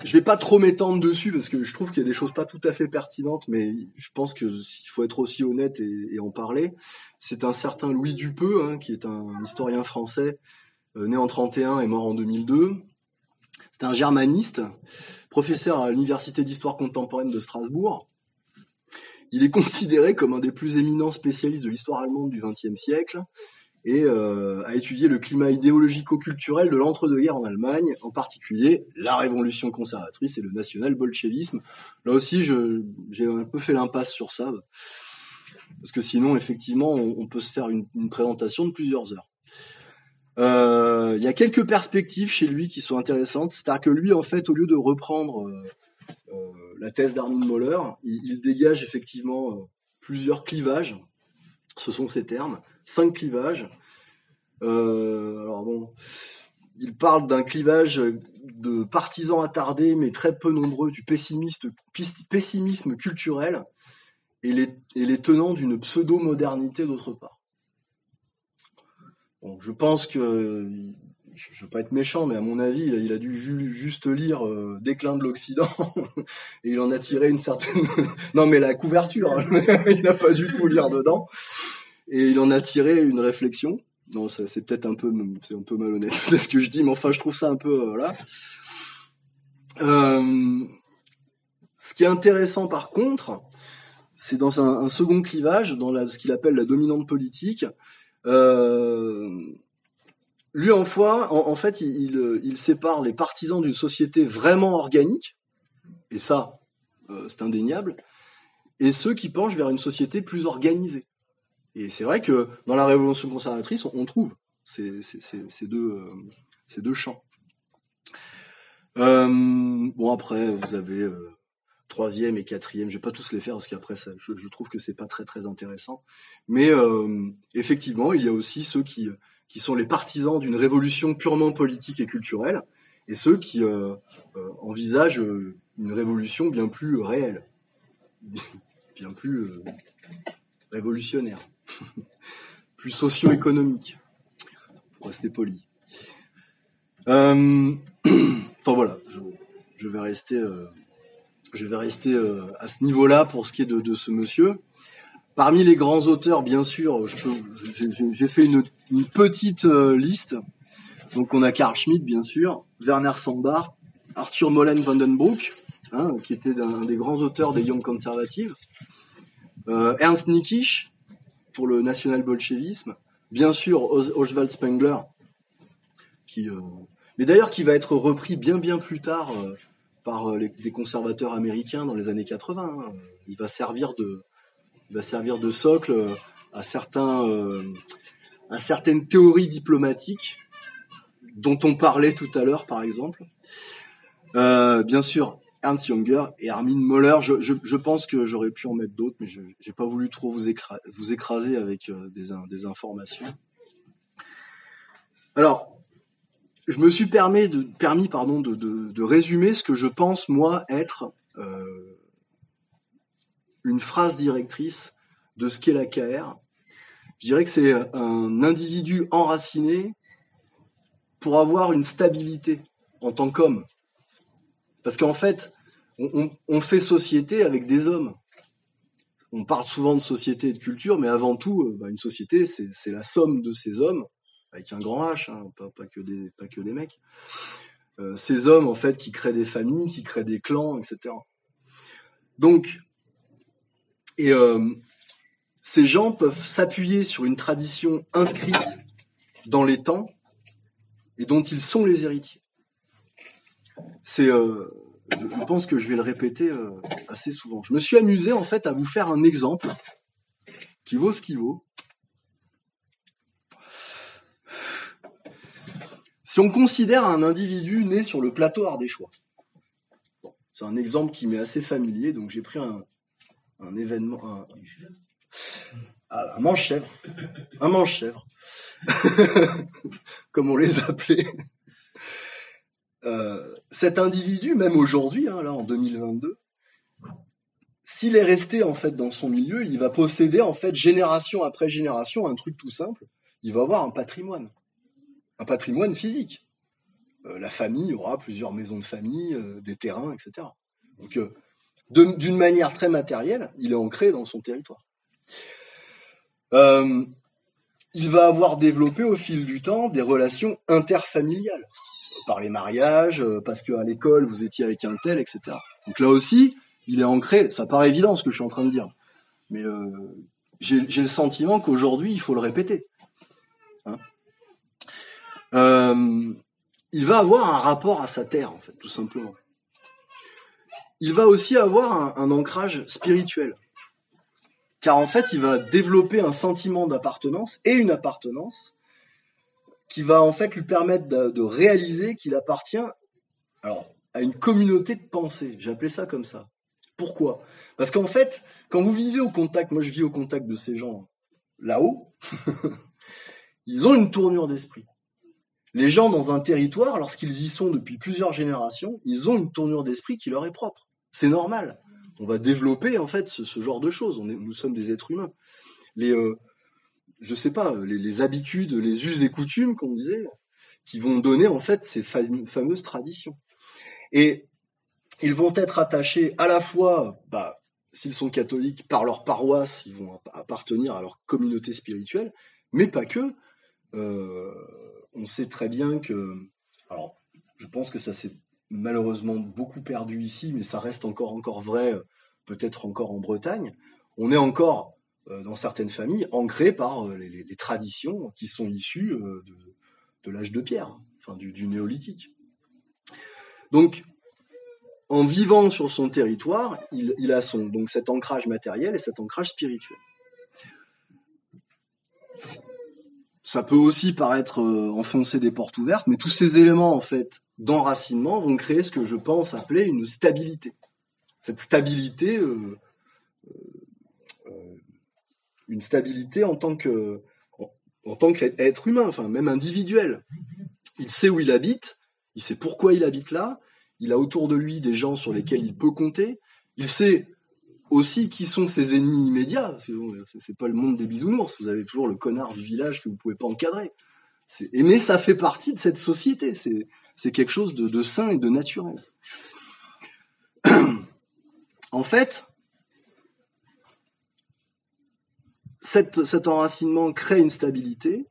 [SPEAKER 1] je vais pas trop m'étendre dessus parce que je trouve qu'il y a des choses pas tout à fait pertinentes, mais je pense que il faut être aussi honnête et en parler. C'est un certain Louis Dupeux, hein, qui est un historien français, né en 31 et mort en 2002. C'est un germaniste, professeur à l'Université d'histoire contemporaine de Strasbourg. Il est considéré comme un des plus éminents spécialistes de l'histoire allemande du XXe siècle et a étudié le climat idéologico-culturel de l'entre-deux-guerres en Allemagne, en particulier la révolution conservatrice et le national-bolchevisme. Là aussi, j'ai un peu fait l'impasse sur ça, parce que sinon, effectivement, on peut se faire une présentation de plusieurs heures. Il y a quelques perspectives chez lui qui sont intéressantes. C'est-à-dire que lui, en fait, au lieu de reprendre la thèse d'Armin Mohler, il dégage effectivement plusieurs clivages. Ce sont ses termes. 5 clivages. Alors bon, il parle d'un clivage de partisans attardés, mais très peu nombreux, du pessimisme culturel et les tenants d'une pseudo-modernité d'autre part. Bon, je pense que, je ne veux pas être méchant, mais à mon avis, il a dû juste lire Déclin de l'Occident et il en a tiré une certaine... Non, mais la couverture, hein, il n'a pas du tout lire dedans. Et il en a tiré une réflexion. Non, ça, c'est peut-être un peu malhonnête, c'est ce que je dis, mais enfin, je trouve ça un peu, voilà. Ce qui est intéressant, par contre, c'est dans un second clivage, dans ce qu'il appelle la dominante politique. Lui, en fait, il sépare les partisans d'une société vraiment organique, et ça, c'est indéniable, et ceux qui penchent vers une société plus organisée. Et c'est vrai que dans la révolution conservatrice, on trouve ces deux champs. Bon, après, vous avez troisième et quatrième, je vais pas tous les faire parce qu'après, je trouve que c'est pas très très intéressant. Mais effectivement, il y a aussi ceux qui sont les partisans d'une révolution purement politique et culturelle, et ceux qui envisagent une révolution bien plus réelle, bien plus révolutionnaire, plus socio-économique, pour rester poli. Enfin voilà, je vais rester à ce niveau-là pour ce qui est de ce monsieur. Parmi les grands auteurs, bien sûr, j'ai fait une petite liste. Donc on a Carl Schmitt, bien sûr, Werner Sandbach, Arthur Molen van den Broek, hein, qui était un des grands auteurs des Young Conservatives, Ernst Niekisch, pour le national-bolchevisme, bien sûr Oswald Spengler, mais d'ailleurs qui va être repris bien plus tard par des conservateurs américains dans les années 80. Hein. Il va servir de socle à certaines théories diplomatiques dont on parlait tout à l'heure, par exemple. Bien sûr, Ernst Jünger et Armin Mohler. Je pense que j'aurais pu en mettre d'autres, mais je n'ai pas voulu trop vous écraser avec des informations. Alors, je me suis permis de résumer ce que je pense, moi, être une phrase directrice de ce qu'est la KR. Je dirais que c'est un individu enraciné pour avoir une stabilité en tant qu'homme. Parce qu'en fait, on fait société avec des hommes. On parle souvent de société et de culture, mais avant tout, une société, c'est la somme de ces hommes, avec un grand H, hein, pas que des mecs. Ces hommes, en fait, qui créent des familles, qui créent des clans, etc. Donc, ces gens peuvent s'appuyer sur une tradition inscrite dans les temps et dont ils sont les héritiers. Je pense que je vais le répéter assez souvent. Je me suis amusé, en fait, à vous faire un exemple qui vaut ce qu'il vaut. Si on considère un individu né sur le plateau ardéchois, bon, c'est un exemple qui m'est assez familier, donc j'ai pris un événement, un manche-chèvre, comme on les appelait. Cet individu, même aujourd'hui, hein, là en 2022, s'il est resté en fait dans son milieu, il va posséder en fait génération après génération un truc tout simple. Il va avoir un patrimoine physique. la famille aura plusieurs maisons de famille, des terrains, etc. Donc, d'une manière très matérielle, il est ancré dans son territoire. Il va avoir développé au fil du temps des relations interfamiliales, par les mariages, parce qu'à l'école, vous étiez avec un tel, etc. Donc là aussi, il est ancré, ça paraît évident ce que je suis en train de dire, mais j'ai le sentiment qu'aujourd'hui, il faut le répéter. Hein, il va avoir un rapport à sa terre, en fait, tout simplement. Il va aussi avoir un ancrage spirituel. Car en fait, il va développer un sentiment d'appartenance et une appartenance qui va en fait lui permettre de réaliser qu'il appartient à une communauté de pensée. J'ai appelé ça comme ça. Pourquoi ? Parce qu'en fait, quand vous vivez au contact, moi je vis au contact de ces gens là-haut, ils ont une tournure d'esprit. Les gens dans un territoire, lorsqu'ils y sont depuis plusieurs générations, ils ont une tournure d'esprit qui leur est propre. C'est normal. On va développer en fait ce genre de choses. Nous sommes des êtres humains. Je sais pas, les habitudes, les us et coutumes qu'on disait, qui vont donner en fait ces fameuses traditions. Et ils vont être attachés à la fois, s'ils sont catholiques, par leur paroisse, ils vont appartenir à leur communauté spirituelle, mais pas que. On sait très bien que, alors, je pense que ça s'est malheureusement beaucoup perdu ici, mais ça reste encore vrai, peut-être encore en Bretagne. On est encore, dans certaines familles, ancrés par les traditions qui sont issues de l'âge de pierre, enfin du néolithique. Donc, en vivant sur son territoire, il a donc cet ancrage matériel et cet ancrage spirituel. Ça peut aussi paraître enfoncer des portes ouvertes, mais tous ces éléments en fait d'enracinement vont créer ce que je pense appeler une stabilité. Cette stabilité, une stabilité en tant qu'être humain, enfin même individuel. Il sait où il habite, il sait pourquoi il habite là, il a autour de lui des gens sur lesquels il peut compter, il sait aussi qui sont ses ennemis immédiats, parce que c'est pas le monde des bisounours, vous avez toujours le connard du village que vous pouvez pas encadrer. Mais ça fait partie de cette société, c'est quelque chose de sain et de naturel. En fait, cet enracinement crée une stabilité,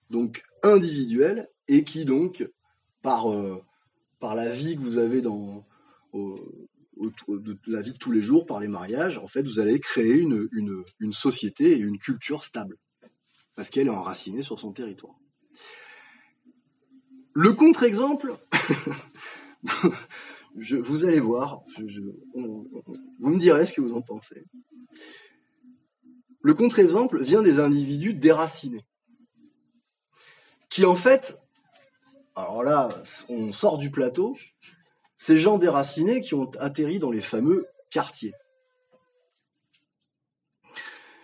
[SPEAKER 1] donc individuelle, et qui donc, par la vie que vous avez de la vie de tous les jours, par les mariages, en fait, vous allez créer une société et une culture stable, parce qu'elle est enracinée sur son territoire. Le contre-exemple, vous allez voir, vous me direz ce que vous en pensez. Le contre-exemple vient des individus déracinés, qui en fait, alors là, on sort du plateau, ces gens déracinés qui ont atterri dans les fameux quartiers.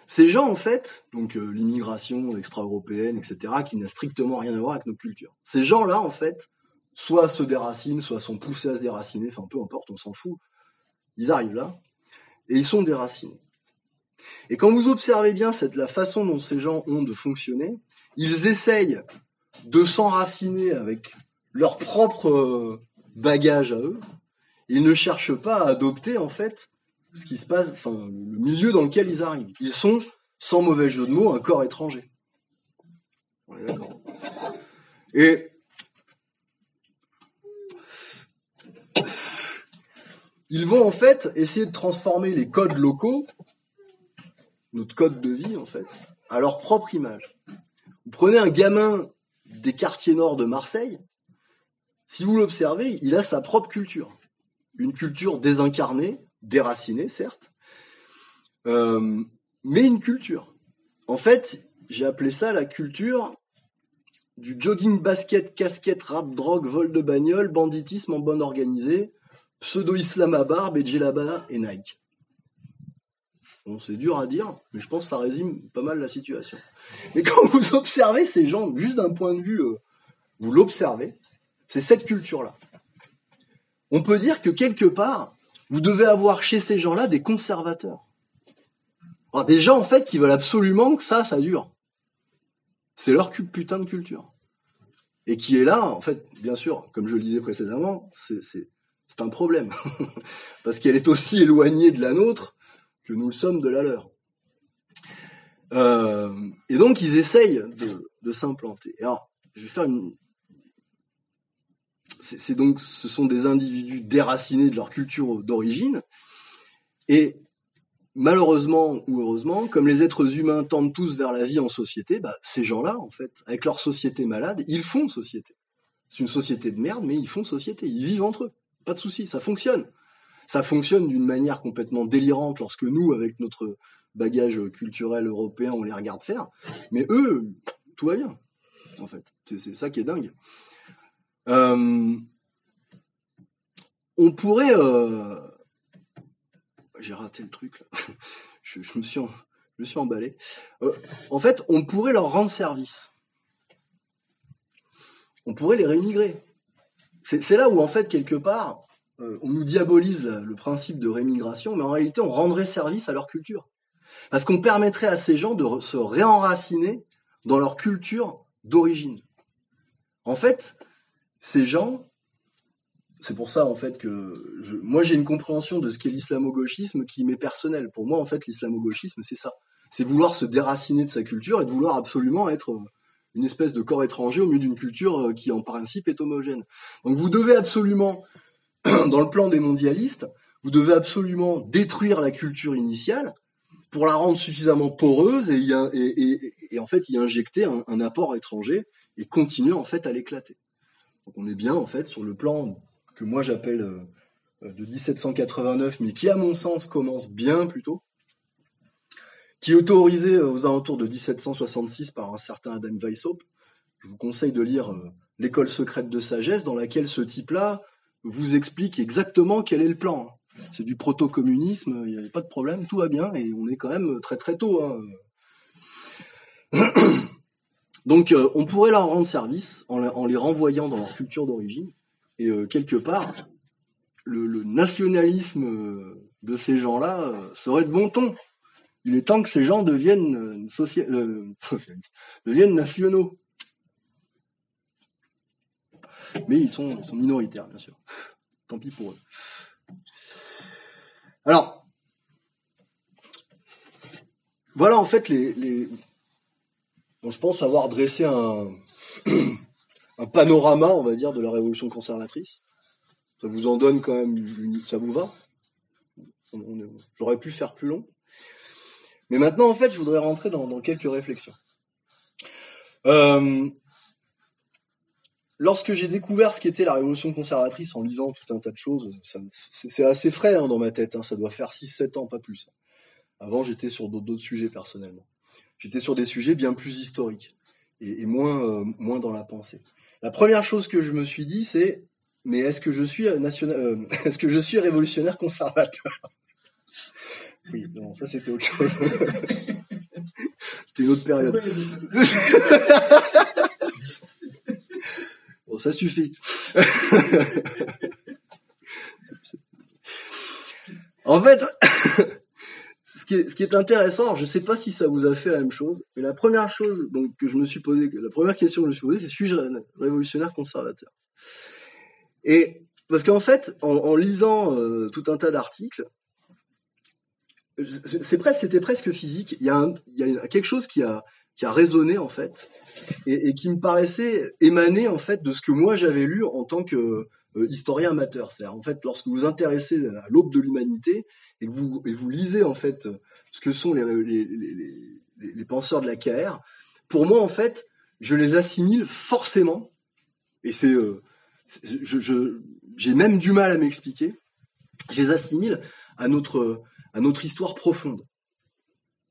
[SPEAKER 1] Ces gens, en fait, donc l'immigration extra-européenne, etc., qui n'a strictement rien à voir avec nos cultures. Ces gens-là, en fait, soit se déracinent, soit sont poussés à se déraciner, enfin peu importe, on s'en fout. Ils arrivent là, et ils sont déracinés. Et quand vous observez bien la façon dont ces gens ont de fonctionner, ils essayent de s'enraciner avec leur propre bagage à eux. Ils ne cherchent pas à adopter, en fait, ce qui se passe, enfin, le milieu dans lequel ils arrivent. Ils sont, sans mauvais jeu de mots, un corps étranger. On est d'accord. Et ils vont, en fait, essayer de transformer les codes locaux, notre code de vie, en fait, à leur propre image. Vous prenez un gamin des quartiers nord de Marseille, si vous l'observez, il a sa propre culture. Une culture désincarnée, déracinée, certes, mais une culture. En fait, j'ai appelé ça la culture du jogging, basket, casquette, rap, drogue, vol de bagnole, banditisme en bande organisée, pseudo-islam à barbe et djellaba et Nike. Bon, c'est dur à dire, mais je pense que ça résume pas mal la situation. Mais quand vous observez ces gens, juste d'un point de vue, vous l'observez, c'est cette culture-là. On peut dire que quelque part, vous devez avoir chez ces gens-là des conservateurs. Alors, des gens, en fait, qui veulent absolument que ça dure. C'est leur putain de culture. et qui est là, en fait, bien sûr, comme je le disais précédemment, c'est un problème, parce qu'elle est aussi éloignée de la nôtre que nous le sommes de la leur. Et donc, ils essayent de s'implanter. Alors, je vais faire une... ce sont des individus déracinés de leur culture d'origine, et malheureusement ou heureusement, comme les êtres humains tendent tous vers la vie en société, ces gens-là, en fait, avec leur société malade, ils font société. C'est une société de merde, mais ils font société, ils vivent entre eux. Pas de souci, ça fonctionne. Ça fonctionne d'une manière complètement délirante lorsque nous, avec notre bagage culturel européen, on les regarde faire. Mais eux, tout va bien, en fait. C'est ça qui est dingue. On pourrait... J'ai raté le truc, là. je me suis emballé. En fait, on pourrait leur rendre service. On pourrait les rémigrer. C'est là où, en fait, quelque part, on nous diabolise le principe de rémigration, mais en réalité, on rendrait service à leur culture. Parce qu'on permettrait à ces gens de se réenraciner dans leur culture d'origine. En fait, ces gens, c'est pour ça en fait que moi j'ai une compréhension de ce qu'est l'islamo-gauchisme qui m'est personnelle. Pour moi, en fait, l'islamo-gauchisme, c'est ça. C'est vouloir se déraciner de sa culture et de vouloir absolument être une espèce de corps étranger au milieu d'une culture qui en principe est homogène. Donc vous devez absolument, dans le plan des mondialistes, vous devez absolument détruire la culture initiale pour la rendre suffisamment poreuse et en fait y injecter un apport étranger et continuer en fait à l'éclater. Donc on est bien en fait sur le plan que moi j'appelle de 1789, mais qui à mon sens commence bien plus tôt, qui est autorisé aux alentours de 1766 par un certain Adam Weishaupt. Je vous conseille de lire L'école secrète de sagesse, dans laquelle ce type-là vous explique exactement quel est le plan. C'est du proto-communisme, il n'y a pas de problème, tout va bien, et on est quand même très très tôt. Donc on pourrait leur rendre service en les renvoyant dans leur culture d'origine, et quelque part, le nationalisme de ces gens-là serait de bon ton. Il est temps que ces gens deviennent nationaux. Mais ils sont minoritaires, bien sûr. Tant pis pour eux. Alors, voilà en fait bon, je pense avoir dressé un panorama, on va dire, de la révolution conservatrice. Ça vous en donne quand même, ça vous va? J'aurais pu faire plus long. Mais maintenant, en fait, je voudrais rentrer dans quelques réflexions. Lorsque j'ai découvert ce qu'était la révolution conservatrice en lisant tout un tas de choses, c'est assez frais dans ma tête, ça doit faire 6-7 ans, pas plus. Avant, j'étais sur d'autres sujets personnellement. J'étais sur des sujets bien plus historiques et moins dans la pensée. La première chose que je me suis dit, c'est mais est-ce que je suis est-ce que je suis révolutionnaire conservateur? Oui, non, ça c'était autre chose. C'était une autre période. Bon, ça suffit. En fait, ce qui est intéressant, je ne sais pas si ça vous a fait la même chose, mais la première chose donc, que je me suis posée, la première question que je me suis posée, c'est suis-je révolutionnaire conservateur? Et parce qu'en fait, en lisant tout un tas d'articles, c'était presque physique. Il y a quelque chose qui a résonné en fait, et qui me paraissait émaner en fait de ce que moi j'avais lu en tant que historien amateur. C'est-à-dire en fait lorsque vous vous intéressez à l'aube de l'humanité et que vous lisez en fait ce que sont les penseurs de la KR, pour moi en fait je les assimile forcément, et j'ai même du mal à m'expliquer, je les assimile à notre histoire profonde,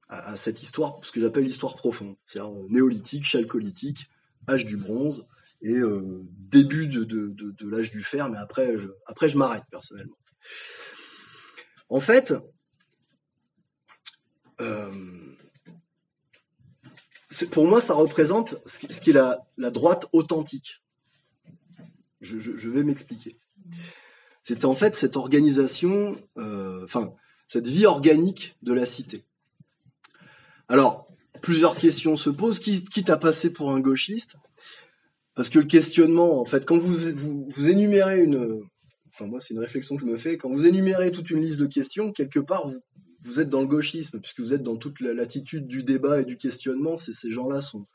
[SPEAKER 1] à cette histoire, ce que j'appelle l'histoire profonde, c'est-à-dire néolithique, chalcolithique, âge du bronze et début de l'âge du fer, mais après je m'arrête personnellement. En fait, pour moi ça représente ce qui est la droite authentique. Je vais m'expliquer. C'est en fait cette organisation, cette vie organique de la cité. Alors, plusieurs questions se posent, quitte à passer pour un gauchiste. Parce que le questionnement, en fait, quand vous énumérez enfin moi c'est une réflexion que je me fais, quand vous énumérez toute une liste de questions, quelque part vous êtes dans le gauchisme, puisque vous êtes dans toute l'attitude du débat et du questionnement. Ces gens-là sont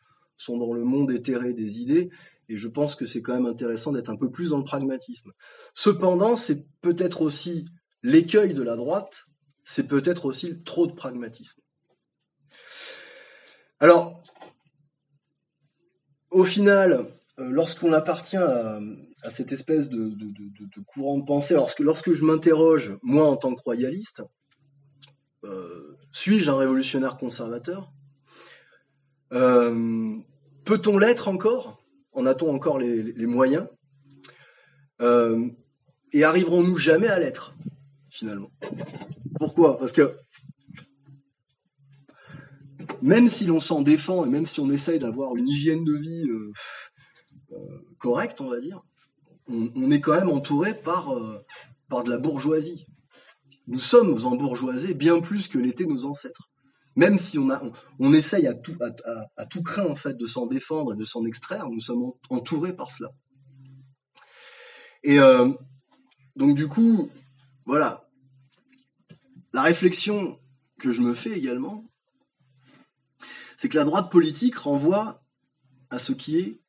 [SPEAKER 1] dans le monde éthéré des idées, et je pense que c'est quand même intéressant d'être un peu plus dans le pragmatisme. Cependant, c'est peut-être aussi l'écueil de la droite, c'est peut-être aussi trop de pragmatisme. Alors, au final, lorsqu'on appartient à cette espèce de courant de pensée, lorsque je m'interroge, moi en tant que royaliste, suis-je un révolutionnaire conservateur ? Peut-on l'être encore ? En a-t-on encore les moyens ? Et arriverons-nous jamais à l'être, finalement ? Pourquoi ? Parce que même si l'on s'en défend et même si on essaye d'avoir une hygiène de vie correcte, on va dire, on est quand même entouré par de la bourgeoisie. Nous sommes embourgeoisés bien plus que l'étaient nos ancêtres. Même si on essaye à tout craint en fait de s'en défendre et de s'en extraire, nous sommes entourés par cela. Et donc du coup, voilà, la réflexion que je me fais également, c'est que la droite politique renvoie à ce qui est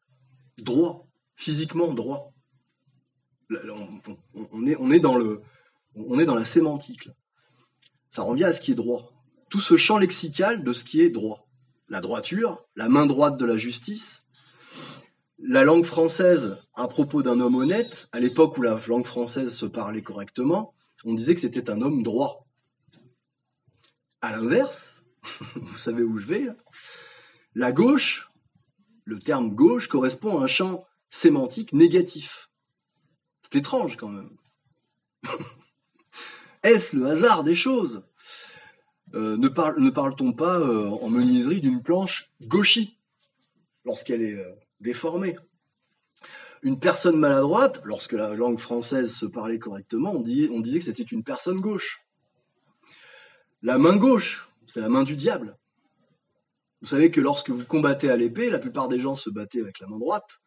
[SPEAKER 1] droit, physiquement droit. On est dans la sémantique. Là. Ça revient à ce qui est droit. Tout ce champ lexical de ce qui est droit. La droiture, la main droite de la justice, la langue française à propos d'un homme honnête, à l'époque où la langue française se parlait correctement, on disait que c'était un homme droit. À l'inverse, vous savez où je vais, là, la gauche, le terme gauche correspond à un champ sémantique négatif. C'est étrange quand même. Est-ce le hasard des choses ? Ne parle-t-on pas en menuiserie d'une planche gauchie lorsqu'elle est déformée ? Une personne maladroite, lorsque la langue française se parlait correctement, on disait que c'était une personne gauche. La main gauche, c'est la main du diable. Vous savez que lorsque vous combattez à l'épée, la plupart des gens se battaient avec la main droite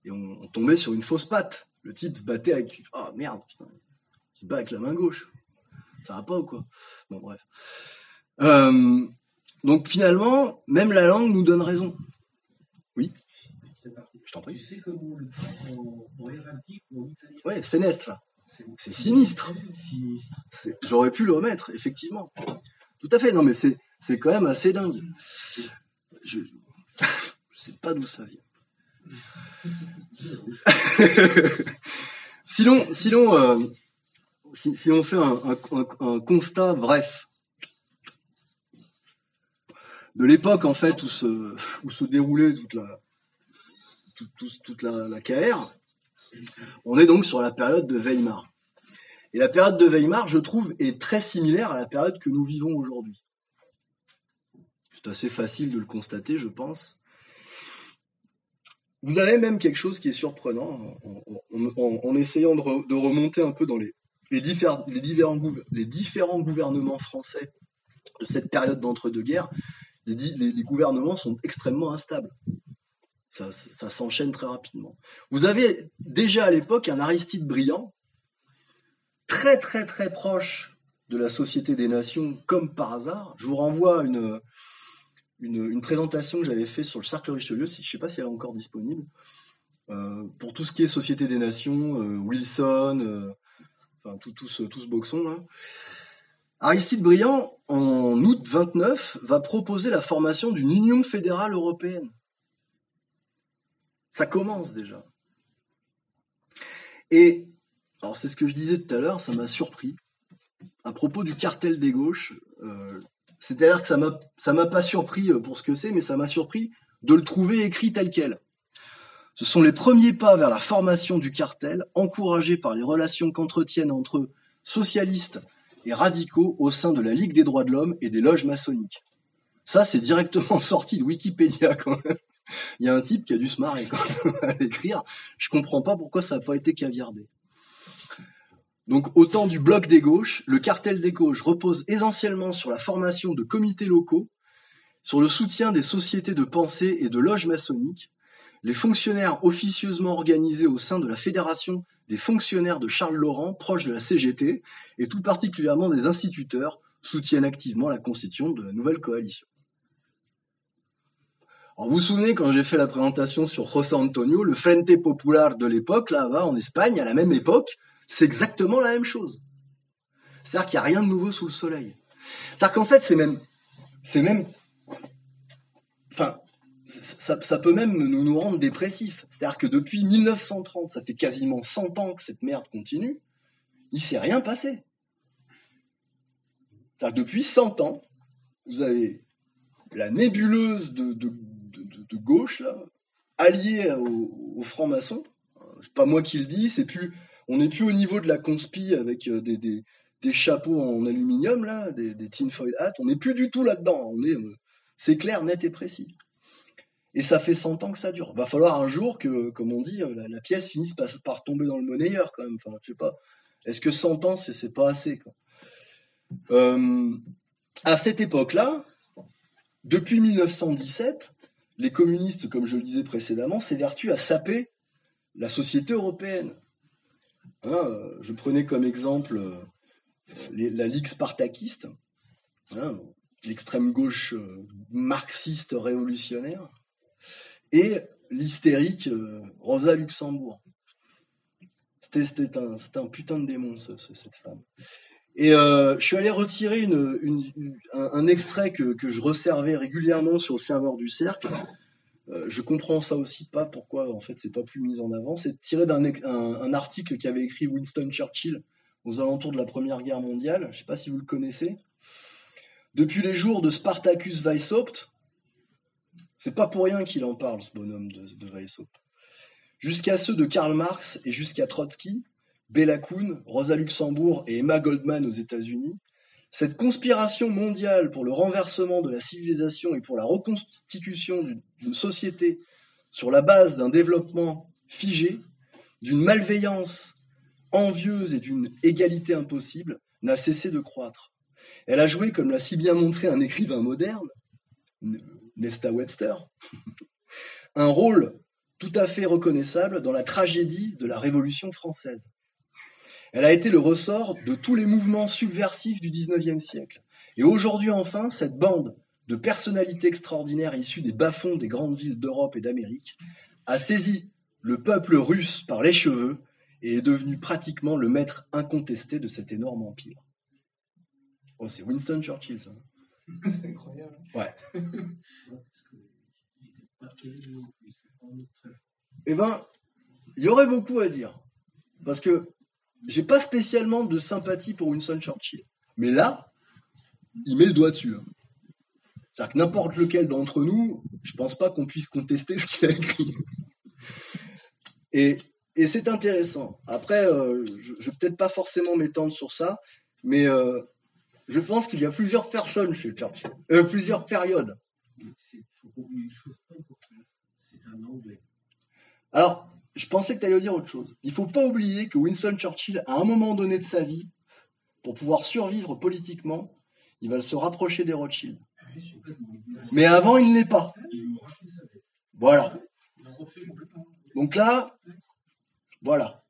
[SPEAKER 1] et on tombait sur une fausse patte. Le type se battait avec... Ah merde, putain, il se bat avec la main gauche. Ça va pas ou quoi ? Bon, bref. Donc finalement, même la langue nous donne raison. Oui ? Je t'en prie.
[SPEAKER 2] Tu sais comment on le dit en héraldique ou en italien ?
[SPEAKER 1] Ouais, sénestre, là. C'est sinistre. J'aurais pu le remettre, effectivement. Tout à fait, non mais c'est quand même assez dingue. Je sais pas d'où ça vient. Si l'on fait un constat bref de l'époque en fait où se déroulait toute la KR, on est donc sur la période de Weimar. Et la période de Weimar, je trouve, est très similaire à la période que nous vivons aujourd'hui. C'est assez facile de le constater, je pense. Vous avez même quelque chose qui est surprenant en essayant de remonter un peu dans les différents gouvernements français de cette période d'entre-deux-guerres. Les gouvernements sont extrêmement instables. Ça s'enchaîne très rapidement. Vous avez déjà à l'époque un Aristide Briand, très très très proche de la Société des Nations, comme par hasard. Je vous renvoie à une présentation que j'avais faite sur le Cercle Richelieu, je ne sais pas si elle est encore disponible, pour tout ce qui est Société des Nations, Wilson, enfin tout ce boxon là. Aristide Briand, en août 29, va proposer la formation d'une Union fédérale européenne. Ça commence déjà. Et, alors c'est ce que je disais tout à l'heure, ça m'a surpris. À propos du cartel des gauches, c'est-à-dire que ça m'a pas surpris pour ce que c'est, mais ça m'a surpris de le trouver écrit tel quel. Ce sont les premiers pas vers la formation du cartel, encouragés par les relations qu'entretiennent entre eux socialistes et radicaux au sein de la Ligue des droits de l'homme et des loges maçonniques. Ça, c'est directement sorti de Wikipédia quand même. Il y a un type qui a dû se marrer quand même à l'écrire. Je comprends pas pourquoi ça n'a pas été caviardé. Donc, au temps du bloc des gauches, le cartel des gauches repose essentiellement sur la formation de comités locaux, sur le soutien des sociétés de pensée et de loges maçonniques, les fonctionnaires officieusement organisés au sein de la Fédération des fonctionnaires de Charles Laurent, proche de la CGT, et tout particulièrement des instituteurs, soutiennent activement la constitution de la nouvelle coalition. Alors vous vous souvenez, quand j'ai fait la présentation sur José Antonio, le Frente Popular de l'époque, là-bas en Espagne, à la même époque, c'est exactement la même chose. C'est-à-dire qu'il n'y a rien de nouveau sous le soleil. C'est-à-dire qu'en fait, ça peut même nous rendre dépressifs. C'est-à-dire que depuis 1930, ça fait quasiment 100 ans que cette merde continue, il ne s'est rien passé. C'est-à-dire que depuis 100 ans, vous avez la nébuleuse de gauche, là, alliée aux francs-maçons. C'est pas moi qui le dis, on n'est plus au niveau de la conspi avec des chapeaux en aluminium, là, des tinfoil hats. On n'est plus du tout là-dedans. C'est clair, net et précis. Et ça fait 100 ans que ça dure. Va falloir un jour que, comme on dit, la pièce finisse par tomber dans le monnayeur, quand même. Enfin, je sais pas. Est-ce que 100 ans, c'est pas assez, quoi. À cette époque-là, depuis 1917, les communistes, comme je le disais précédemment, s'évertuent à saper la société européenne. Je prenais comme exemple la Ligue spartakiste, l'extrême gauche marxiste révolutionnaire, et l'hystérique Rosa Luxembourg. C'était un putain de démon, cette femme. Et je suis allé retirer un extrait que je resservais régulièrement sur le serveur du Cercle. Je comprends ça aussi pas, pourquoi en fait c'est pas plus mis en avant. C'est tiré d'un article qu'avait écrit Winston Churchill aux alentours de la Première Guerre mondiale. Je sais pas si vous le connaissez. Depuis les jours de Spartacus Weishaupt, c'est pas pour rien qu'il en parle, ce bonhomme de Weishaupt, jusqu'à ceux de Karl Marx et jusqu'à Trotsky, Bella Kun, Rosa Luxembourg et Emma Goldman aux États-Unis, cette conspiration mondiale pour le renversement de la civilisation et pour la reconstitution d'une société sur la base d'un développement figé, d'une malveillance envieuse et d'une égalité impossible, n'a cessé de croître. Elle a joué, comme l'a si bien montré un écrivain moderne, Nesta Webster, un rôle tout à fait reconnaissable dans la tragédie de la Révolution française. Elle a été le ressort de tous les mouvements subversifs du XIXe siècle. Et aujourd'hui, enfin, cette bande de personnalités extraordinaires issues des bas-fonds des grandes villes d'Europe et d'Amérique a saisi le peuple russe par les cheveux et est devenue pratiquement le maître incontesté de cet énorme empire. Oh, c'est Winston Churchill, ça.
[SPEAKER 2] C'est incroyable.
[SPEAKER 1] Ouais. Eh ben, il y aurait beaucoup à dire. Parce que j'ai pas spécialement de sympathie pour Winston Churchill. Mais là, il met le doigt dessus. C'est-à-dire que n'importe lequel d'entre nous, je pense pas qu'on puisse contester ce qu'il a écrit. Et c'est intéressant. Après, je vais peut-être pas forcément m'étendre sur ça, mais je pense qu'il y a plusieurs personnes chez Churchill. Plusieurs périodes.
[SPEAKER 2] Il faut pas oublier une chose importante. C'est un Anglais.
[SPEAKER 1] Alors, je pensais que tu allais dire autre chose. Il ne faut pas oublier que Winston Churchill, à un moment donné de sa vie, pour pouvoir survivre politiquement, il va se rapprocher des Rothschild. Mais avant, il ne l'est pas. Voilà. Donc là, voilà.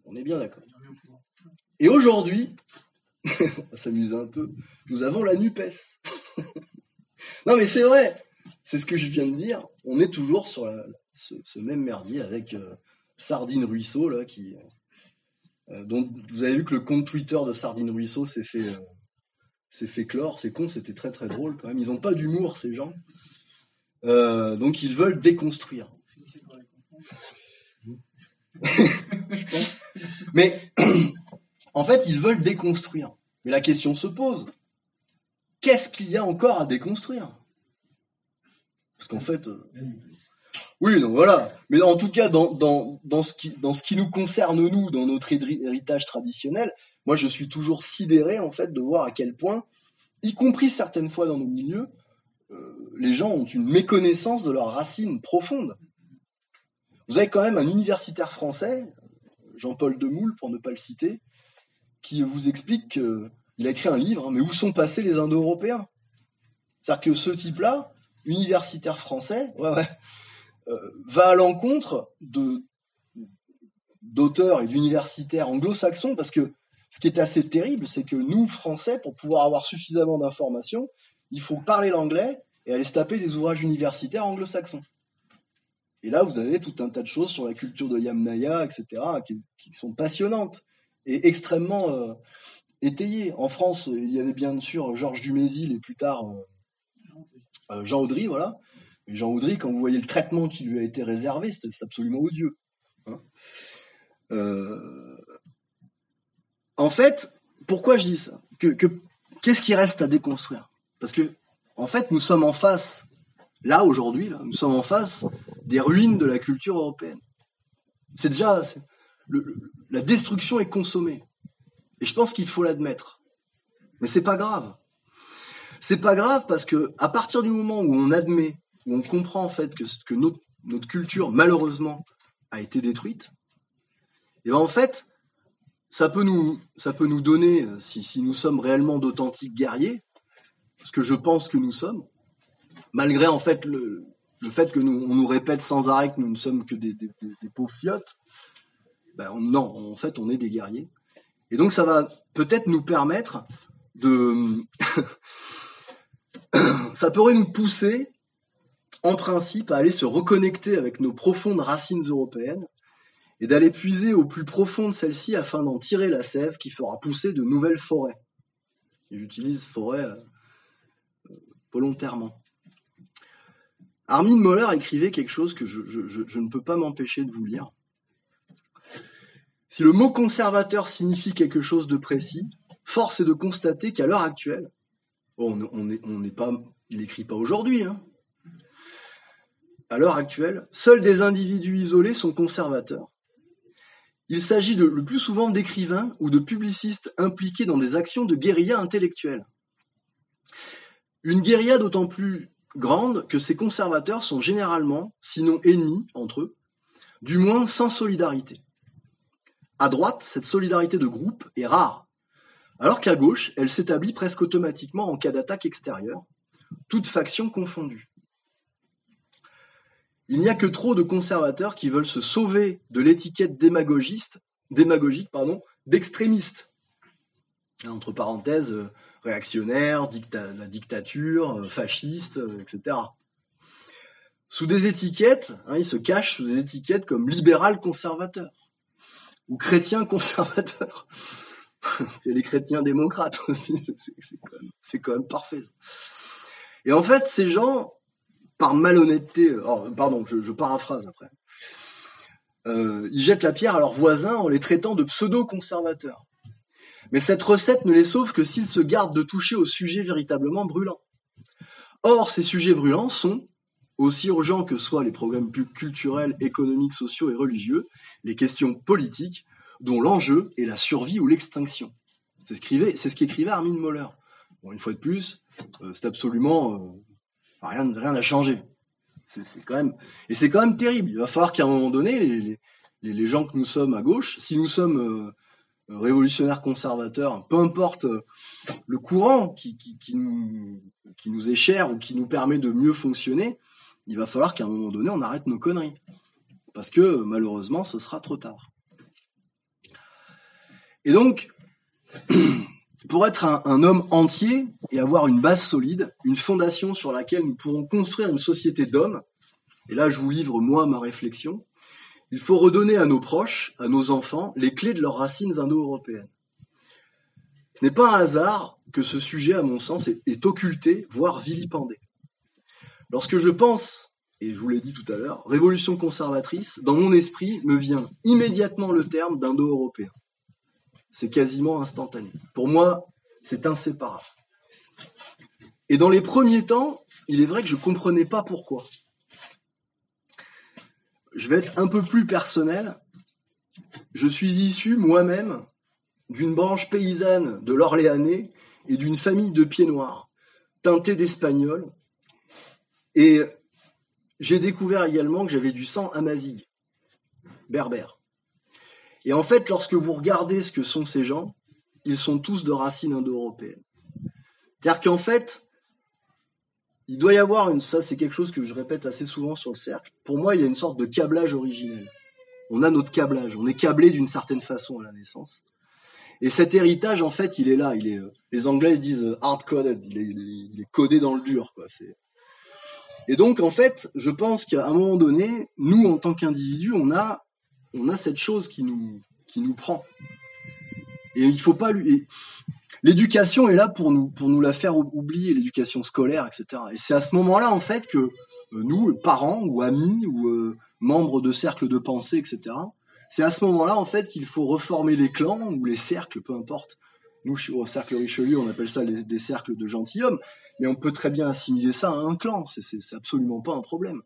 [SPEAKER 1] On est bien d'accord. Et aujourd'hui, on va s'amuser un peu, nous avons la NUPES. Non mais c'est vrai, c'est ce que je viens de dire. On est toujours sur ce même merdier avec Sardine Ruisseau, là, dont vous avez vu que le compte Twitter de Sardine Ruisseau s'est fait clore. C'est con, c'était très très drôle quand même. Ils n'ont pas d'humour, ces gens. Donc ils veulent déconstruire. Je pense. Mais en fait, ils veulent déconstruire. Mais la question se pose. Qu'est-ce qu'il y a encore à déconstruire? Parce qu'en fait... Oui, donc voilà. Mais en tout cas, dans ce qui nous concerne, nous, dans notre héritage traditionnel, moi, je suis toujours sidéré, en fait, de voir à quel point, y compris certaines fois dans nos milieux, les gens ont une méconnaissance de leurs racines profondes. Vous avez quand même un universitaire français, Jean-Paul Demoule, pour ne pas le citer, qui vous explique qu'il a écrit un livre, mais où sont passés les Indo-Européens? C'est-à-dire que ce type-là, universitaire français, va à l'encontre d'auteurs et d'universitaires anglo-saxons, parce que ce qui est assez terrible, c'est que nous, Français, pour pouvoir avoir suffisamment d'informations, il faut parler l'anglais et aller se taper des ouvrages universitaires anglo-saxons. Et là, vous avez tout un tas de choses sur la culture de Yamnaya, etc., qui sont passionnantes et extrêmement étayées. En France, il y avait bien sûr Georges Dumézil et plus tard Jean Audry, voilà. Et Jean Audry, quand vous voyez le traitement qui lui a été réservé, c'est absolument odieux. Hein. En fait, pourquoi je dis ça ? Qu'est-ce qui reste à déconstruire ? Parce que, en fait, nous sommes en face, là, aujourd'hui, nous sommes en face des ruines de la culture européenne. C'est déjà... la destruction est consommée. Et je pense qu'il faut l'admettre. Mais c'est pas grave. C'est pas grave parce que, à partir du moment où on admet, où on comprend, en fait, que notre culture, malheureusement, a été détruite, et bien, en fait, ça peut nous donner, si nous sommes réellement d'authentiques guerriers, ce que je pense que nous sommes, malgré en fait le fait que on nous répète sans arrêt que nous ne sommes que des pauvres fiottes, non, en fait on est des guerriers. Et donc ça va peut-être nous permettre de... ça pourrait nous pousser, en principe, à aller se reconnecter avec nos profondes racines européennes, et d'aller puiser au plus profond de celle-ci afin d'en tirer la sève qui fera pousser de nouvelles forêts. Et j'utilise forêt volontairement. Armin Mohler écrivait quelque chose que je ne peux pas m'empêcher de vous lire. Si le mot conservateur signifie quelque chose de précis, force est de constater qu'à l'heure actuelle, il n'écrit pas aujourd'hui, hein. À l'heure actuelle, seuls des individus isolés sont conservateurs. Il s'agit le plus souvent d'écrivains ou de publicistes impliqués dans des actions de guérilla intellectuelle. Une guérilla d'autant plus grande que ces conservateurs sont généralement, sinon ennemis entre eux, du moins sans solidarité. À droite, cette solidarité de groupe est rare, alors qu'à gauche, elle s'établit presque automatiquement en cas d'attaque extérieure, toutes factions confondues. Il n'y a que trop de conservateurs qui veulent se sauver de l'étiquette démagogique, d'extrémistes. Entre parenthèses, réactionnaires, la dictature, fasciste, etc. Sous des étiquettes, ils se cachent sous des étiquettes comme libéral conservateur ou chrétien conservateur. Il y a les chrétiens démocrates aussi, c'est quand même parfait. Et en fait, ces gens... par malhonnêteté, je paraphrase après, ils jettent la pierre à leurs voisins en les traitant de pseudo-conservateurs. Mais cette recette ne les sauve que s'ils se gardent de toucher aux sujets véritablement brûlants. Or, ces sujets brûlants sont, aussi urgents que soient les problèmes culturels, économiques, sociaux et religieux, les questions politiques, dont l'enjeu est la survie ou l'extinction. C'est ce qu'écrivait Armin Mohler. Bon, une fois de plus, c'est absolument... rien n'a changé. C'est quand même terrible. Il va falloir qu'à un moment donné, les gens que nous sommes à gauche, si nous sommes révolutionnaires conservateurs, peu importe le courant qui nous est cher ou qui nous permet de mieux fonctionner, il va falloir qu'à un moment donné, on arrête nos conneries. Parce que malheureusement, ce sera trop tard. Et donc... pour être un homme entier et avoir une base solide, une fondation sur laquelle nous pourrons construire une société d'hommes, et là je vous livre moi ma réflexion, il faut redonner à nos proches, à nos enfants, les clés de leurs racines indo-européennes. Ce n'est pas un hasard que ce sujet, à mon sens, est occulté, voire vilipendé. Lorsque je pense, et je vous l'ai dit tout à l'heure, révolution conservatrice, dans mon esprit me vient immédiatement le terme d'indo-européen. C'est quasiment instantané. Pour moi, c'est inséparable. Et dans les premiers temps, il est vrai que je ne comprenais pas pourquoi. Je vais être un peu plus personnel. Je suis issu moi-même d'une branche paysanne de l'Orléanais et d'une famille de pieds noirs, teintée d'espagnol. Et j'ai découvert également que j'avais du sang amazigh, berbère. Et en fait, lorsque vous regardez ce que sont ces gens, ils sont tous de racines indo-européennes. C'est-à-dire qu'en fait, il doit y avoir ça c'est quelque chose que je répète assez souvent sur le cercle. Pour moi, il y a une sorte de câblage originel. On a notre câblage, on est câblé d'une certaine façon à la naissance. Et cet héritage, en fait, il est là. Les Anglais disent hard-coded, il est codé dans le dur, quoi. Et donc, en fait, je pense qu'à un moment donné, nous, en tant qu'individus, on a cette chose qui nous prend. Et il faut pas l'éducation est là pour nous la faire oublier, l'éducation scolaire, etc. Et c'est à ce moment-là, en fait, que nous, parents ou amis ou membres de cercles de pensée, etc., c'est à ce moment-là, en fait, qu'il faut reformer les clans ou les cercles, peu importe. Nous, au cercle Richelieu, on appelle ça des cercles de gentilshommes, mais on peut très bien assimiler ça à un clan, c'est absolument pas un problème.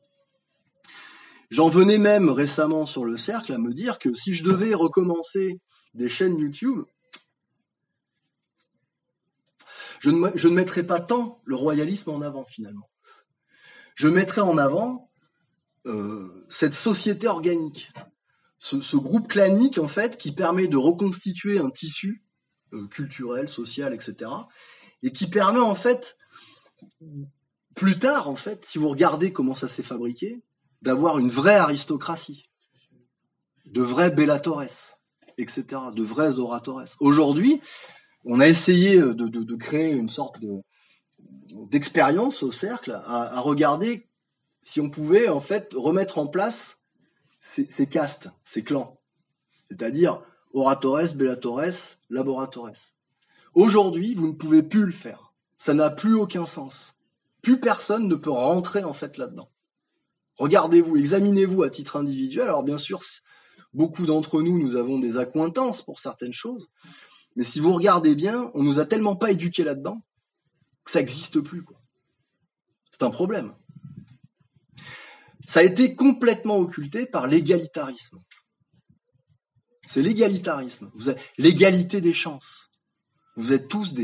[SPEAKER 1] J'en venais même récemment sur le cercle à me dire que si je devais recommencer des chaînes YouTube, je ne mettrais pas tant le royalisme en avant, finalement. Je mettrais en avant cette société organique, ce groupe clanique, en fait, qui permet de reconstituer un tissu culturel, social, etc., et qui permet, en fait, plus tard, en fait, si vous regardez comment ça s'est fabriqué, d'avoir une vraie aristocratie, de vrais bellatores, etc., de vrais oratores. Aujourd'hui, on a essayé de créer une sorte d'expérience au cercle, à regarder si on pouvait, en fait, remettre en place ces castes, ces clans, c'est-à-dire oratores, bellatores, laboratores. Aujourd'hui, vous ne pouvez plus le faire. Ça n'a plus aucun sens. Plus personne ne peut rentrer, en fait, là-dedans. Regardez-vous, examinez-vous à titre individuel. Alors, bien sûr, beaucoup d'entre nous avons des accointances pour certaines choses. Mais si vous regardez bien, on nous a tellement pas éduqués là-dedans que ça n'existe plus, quoi. C'est un problème. Ça a été complètement occulté par l'égalitarisme. C'est l'égalitarisme. L'égalité des chances. Vous êtes tous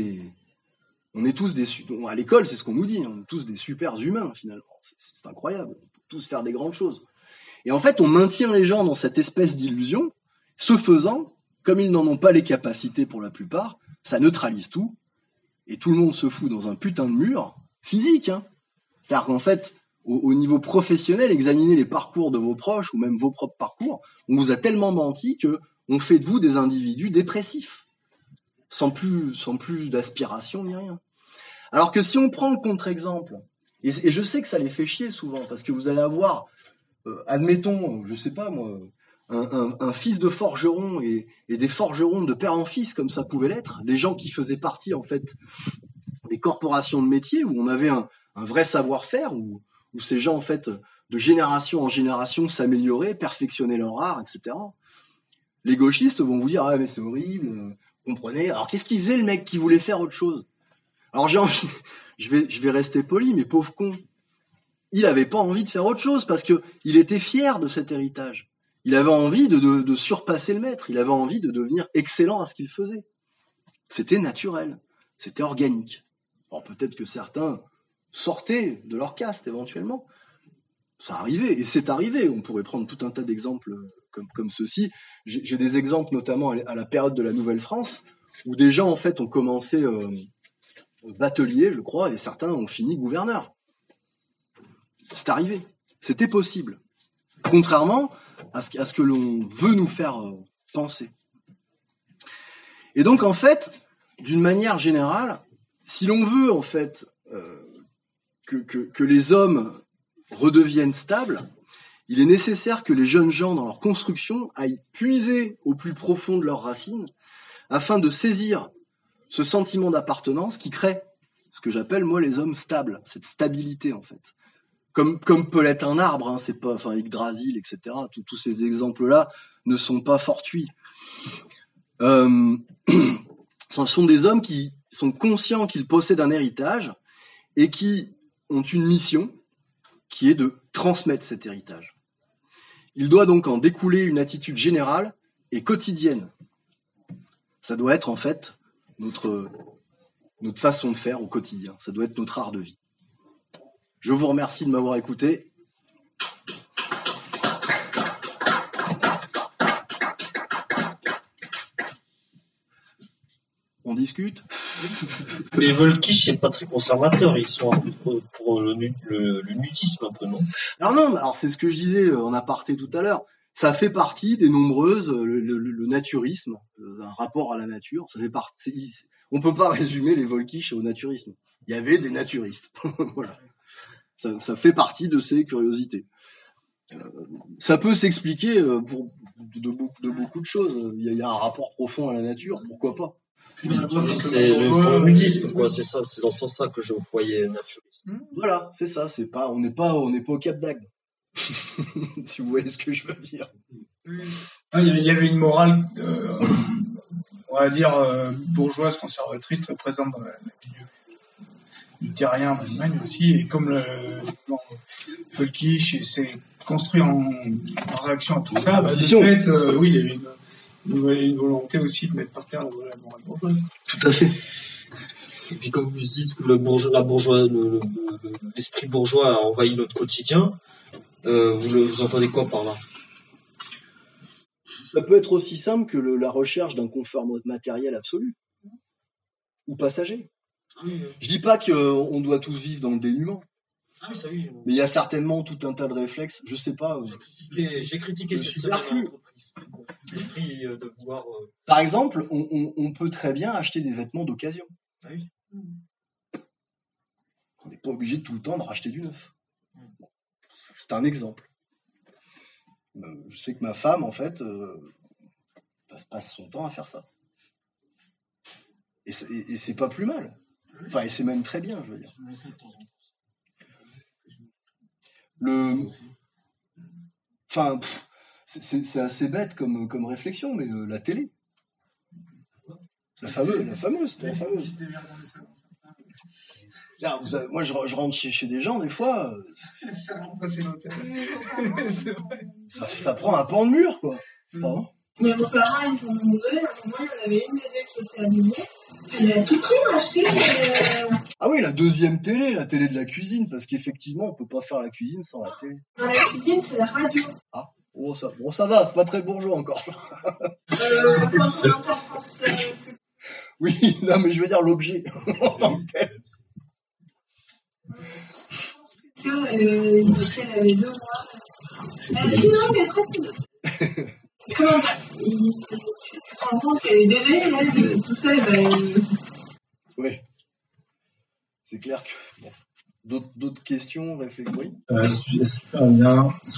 [SPEAKER 1] on est tous à l'école, c'est ce qu'on nous dit, on est tous des super humains, finalement. C'est incroyable. On peut tous faire des grandes choses. Et en fait, on maintient les gens dans cette espèce d'illusion. Ce faisant, comme ils n'en ont pas les capacités pour la plupart, ça neutralise tout. Et tout le monde se fout dans un putain de mur physique, hein. C'est-à-dire qu'en fait, au niveau professionnel, examinez les parcours de vos proches ou même vos propres parcours, on vous a tellement menti que on fait de vous des individus dépressifs, sans plus d'aspiration ni rien. Alors que si on prend le contre-exemple, et je sais que ça les fait chier souvent, parce que vous allez avoir, admettons, je sais pas moi, un fils de forgeron et des forgerons de père en fils, comme ça pouvait l'être, des gens qui faisaient partie en fait des corporations de métiers où on avait un vrai savoir-faire, où ces gens en fait de génération en génération s'amélioraient, perfectionnaient leur art, etc. Les gauchistes vont vous dire ah mais c'est horrible, comprenez. Alors qu'est-ce qu'il faisait le mec qui voulait faire autre chose? Alors je vais rester poli, mais pauvre con, il avait pas envie de faire autre chose parce que il était fier de cet héritage. Il avait envie de surpasser le maître. Il avait envie de devenir excellent à ce qu'il faisait. C'était naturel, c'était organique. Alors peut-être que certains sortaient de leur caste éventuellement. Ça arrivait, et c'est arrivé. On pourrait prendre tout un tas d'exemples comme ceux-ci. J'ai des exemples notamment à la période de la Nouvelle-France, où des gens en fait ont commencé bateliers, je crois, et certains ont fini gouverneurs. C'est arrivé, c'était possible. Contrairement à ce que l'on veut nous faire penser. Et donc en fait, d'une manière générale, si l'on veut en fait que les hommes redeviennent stables, il est nécessaire que les jeunes gens dans leur construction aillent puiser au plus profond de leurs racines afin de saisir ce sentiment d'appartenance qui crée ce que j'appelle moi les hommes stables, cette stabilité en fait. Comme peut l'être un arbre, hein, c'est pas, enfin Yggdrasil, etc. Tous ces exemples-là ne sont pas fortuits. Ce sont des hommes qui sont conscients qu'ils possèdent un héritage et qui ont une mission qui est de transmettre cet héritage. Il doit donc en découler une attitude générale et quotidienne. Ça doit être en fait notre façon de faire au quotidien. Ça doit être notre art de vie. Je vous remercie de m'avoir écouté. On discute ?
[SPEAKER 3] Les Volkisch, c'est pas très conservateur, ils sont un peu pour le nudisme un peu, non?
[SPEAKER 1] Alors non, alors c'est ce que je disais en aparté tout à l'heure. Ça fait partie des nombreuses, le naturisme, un rapport à la nature. Ça fait partie. On peut pas résumer les Volkisch au naturisme. Il y avait des naturistes. Voilà. Ça fait partie de ces curiosités. Ça peut s'expliquer pour de beaucoup de choses. Il y a un rapport profond à la nature, pourquoi pas.
[SPEAKER 3] C'est le nudisme, quoi. C'est ça, c'est dans ce sens-là que je voyais naturiste.
[SPEAKER 1] Voilà, c'est ça. C'est pas, on n'est pas au Cap d'Agde. Si vous voyez ce que je veux dire.
[SPEAKER 2] Il y avait une morale, on va dire, bourgeoise, conservatrice, très présente dans la milieu luthérien en Allemagne aussi, et comme le Völkisch s'est construit en réaction à tout ça, de fait, oui, il y avait une volonté aussi de mettre par terre la morale bourgeoise.
[SPEAKER 1] Tout à fait.
[SPEAKER 3] Et puis comme vous dites que l'esprit bourgeois a envahi notre quotidien, vous entendez quoi par là?
[SPEAKER 1] Ça peut être aussi simple que la recherche d'un confort matériel absolu ou passager. Je dis pas qu'on doit tous vivre dans le dénuement.
[SPEAKER 3] Ah oui, ça oui.
[SPEAKER 1] Mais il y a certainement tout un tas de réflexes. Je sais pas.
[SPEAKER 3] J'ai critiqué cette
[SPEAKER 1] superflu.
[SPEAKER 3] L'esprit de vouloir.
[SPEAKER 1] Par exemple, on peut très bien acheter des vêtements d'occasion.
[SPEAKER 3] Ah oui.
[SPEAKER 1] On n'est pas obligé tout le temps de racheter du neuf. C'est un exemple. Je sais que ma femme, en fait, passe son temps à faire ça. Et c'est pas plus mal. Enfin, et c'est même très bien, je veux dire. Enfin, c'est assez bête comme réflexion, mais la télé. La fameuse. Là, moi, je rentre chez des gens, des fois, ça prend un pan de mur, quoi. Pardon.
[SPEAKER 4] Mais vos parents, ils sont nombreux. À un moment, il y en avait une des deux qui était abîmée. Elle a tout pris, acheté.
[SPEAKER 1] Ah oui, la deuxième télé, la télé de la cuisine, parce qu'effectivement, on peut pas faire la cuisine sans la télé.
[SPEAKER 4] Dans la cuisine, c'est la radio.
[SPEAKER 1] Ah, ça va, c'est pas très bourgeois encore, ça. Oui, non, mais je veux dire l'objet en tant que tel.
[SPEAKER 4] Elle avait 2 mois. Sinon, mais presque. Comment ça? Tu te rends compte qu'elle est bébé, là, tout ça,
[SPEAKER 1] Oui. C'est clair que. Bon. D'autres questions, réflexions? Oui.
[SPEAKER 5] Est-ce que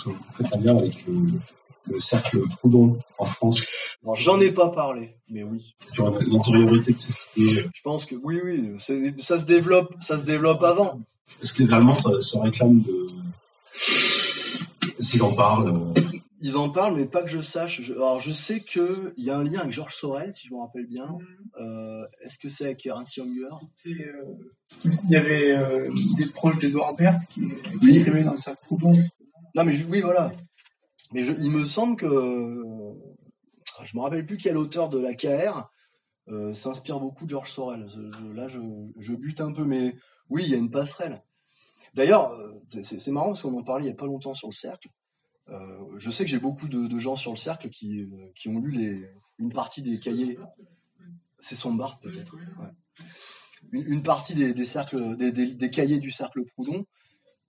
[SPEAKER 5] vous faites un lien avec le cercle Proudhon en France?
[SPEAKER 1] Alors, j'en ai pas parlé, mais oui.
[SPEAKER 5] Sur l'antériorité de ces idées.
[SPEAKER 1] Je pense que oui, ça se développe avant.
[SPEAKER 5] Est-ce que les Allemands se réclament de... Est-ce qu'ils en parlent?
[SPEAKER 1] Ils en parlent, mais pas que je sache. Alors, je sais qu'il y a un lien avec Georges Sorel, si je me rappelle bien. Est-ce que c'est avec Ernst Jünger?
[SPEAKER 2] Il y avait des proches d'Edouard Berthe qui écrivaient dans le cercle Proudhon.
[SPEAKER 1] Non, mais oui, voilà. Mais il me semble que... je me rappelle plus quel auteur de la KR s'inspire beaucoup de Georges Sorel. Là, je bute un peu, mais oui, il y a une passerelle. D'ailleurs, c'est marrant parce qu'on en parlait il y a pas longtemps sur le cercle. Je sais que j'ai beaucoup de gens sur le cercle qui ont lu une partie des cahiers. C'est Sombart peut-être. Ouais. Une partie des cercles, des cahiers du cercle Proudhon.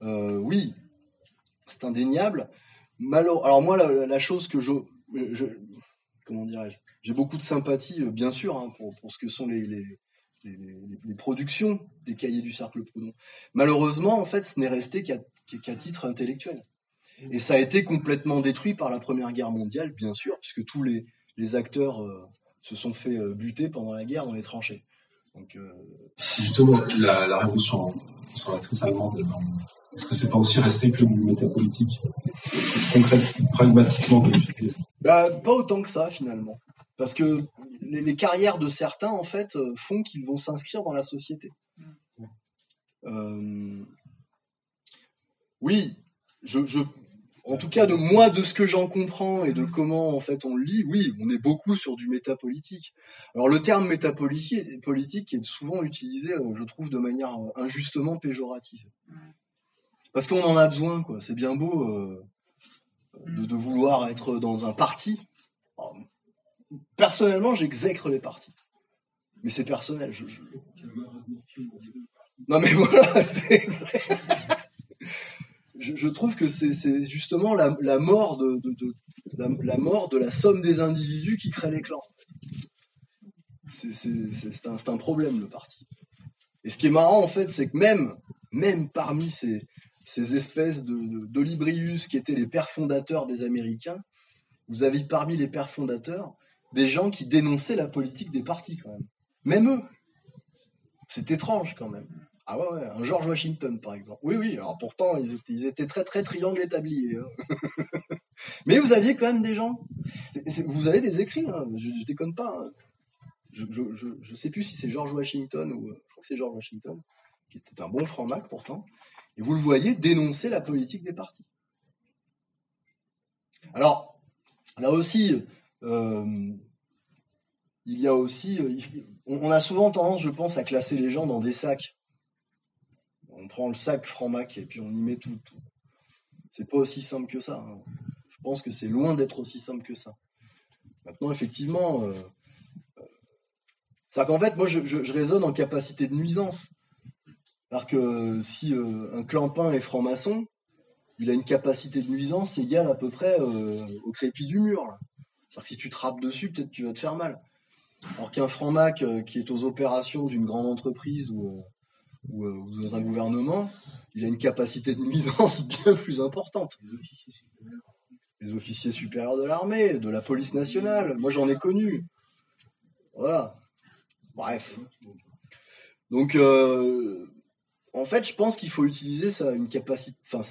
[SPEAKER 1] Oui, c'est indéniable. Alors moi, la chose que comment dirais-je, j'ai beaucoup de sympathie, bien sûr, hein, pour ce que sont les productions des cahiers du cercle Proudhon. Malheureusement, en fait, ce n'est resté qu'à titre intellectuel. Et ça a été complètement détruit par la Première Guerre mondiale, bien sûr, puisque tous les acteurs se sont fait buter pendant la guerre dans les tranchées. Donc,
[SPEAKER 5] justement, la révolution conservatrice allemande, est-ce que c'est pas aussi resté que du métapolitique, concrètement, pragmatiquement
[SPEAKER 1] pas autant que ça, finalement. Parce que les carrières de certains, en fait, font qu'ils vont s'inscrire dans la société. Oui, en tout cas, de ce que j'en comprends et de comment en fait on le lit, oui, on est beaucoup sur du métapolitique. Alors le terme métapolitique est souvent utilisé, je trouve, de manière injustement péjorative. Parce qu'on en a besoin, quoi. C'est bien beau de vouloir être dans un parti. Alors, personnellement, j'exècre les partis. Mais c'est personnel. Non mais voilà, c'est vrai. Je trouve que c'est justement la mort la mort de la somme des individus qui crée les clans. C'est un problème, le parti. Et ce qui est marrant, en fait, c'est que même parmi ces espèces d'olibrius qui étaient les pères fondateurs des Américains, vous avez parmi les pères fondateurs des gens qui dénonçaient la politique des partis, quand même. Même eux. C'est étrange, quand même. Ah ouais, un George Washington, par exemple. Oui, alors pourtant, ils étaient très, très triangle établis. Hein. Mais vous aviez quand même des gens. Vous avez des écrits, hein, je déconne pas. Hein. Je sais plus si c'est George Washington ou... Je crois que c'est George Washington, qui était un bon franc-mac, pourtant. Et vous le voyez dénoncer la politique des partis. Alors, là aussi... il y a aussi... on a souvent tendance, je pense, à classer les gens dans des sacs. On prend le sac franc-mac et puis on y met tout. C'est pas aussi simple que ça. Hein. Je pense que c'est loin d'être aussi simple que ça. Maintenant, effectivement, c'est qu'en fait, moi, je raisonne en capacité de nuisance. Alors que si un clampin est franc-maçon, il a une capacité de nuisance égale à peu près au crépi du mur. Là. C'est-à-dire que si tu te rappes dessus, peut-être tu vas te faire mal. Alors qu'un franc-mac qui est aux opérations d'une grande entreprise ou dans un gouvernement, il a une capacité de nuisance bien plus importante. Les officiers supérieurs de l'armée, de la police nationale, moi j'en ai connu. Voilà. Bref. Donc, en fait, je pense qu'il faut utiliser sa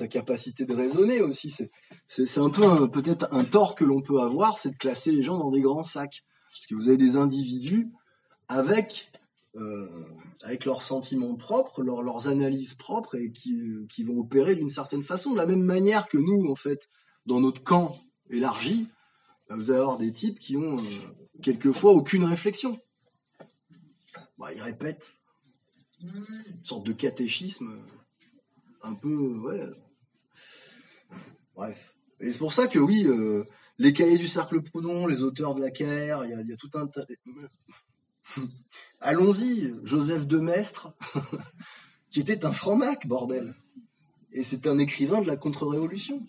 [SPEAKER 1] capacité de raisonner aussi. C'est un peu peut-être un tort que l'on peut avoir, c'est de classer les gens dans des grands sacs. Parce que vous avez des individus avec leurs sentiments propres, leurs analyses propres et qui vont opérer d'une certaine façon. De la même manière que nous, en fait, dans notre camp élargi, vous allez avoir des types qui ont quelquefois aucune réflexion. Ils répètent une sorte de catéchisme un peu... ouais. Bref. Et c'est pour ça que oui, les cahiers du Cercle Proudhon, les auteurs de la KR, il y a tout un tas... Allons-y, Joseph de Maistre, qui était un franc-mac, bordel. Et c'est un écrivain de la contre-révolution.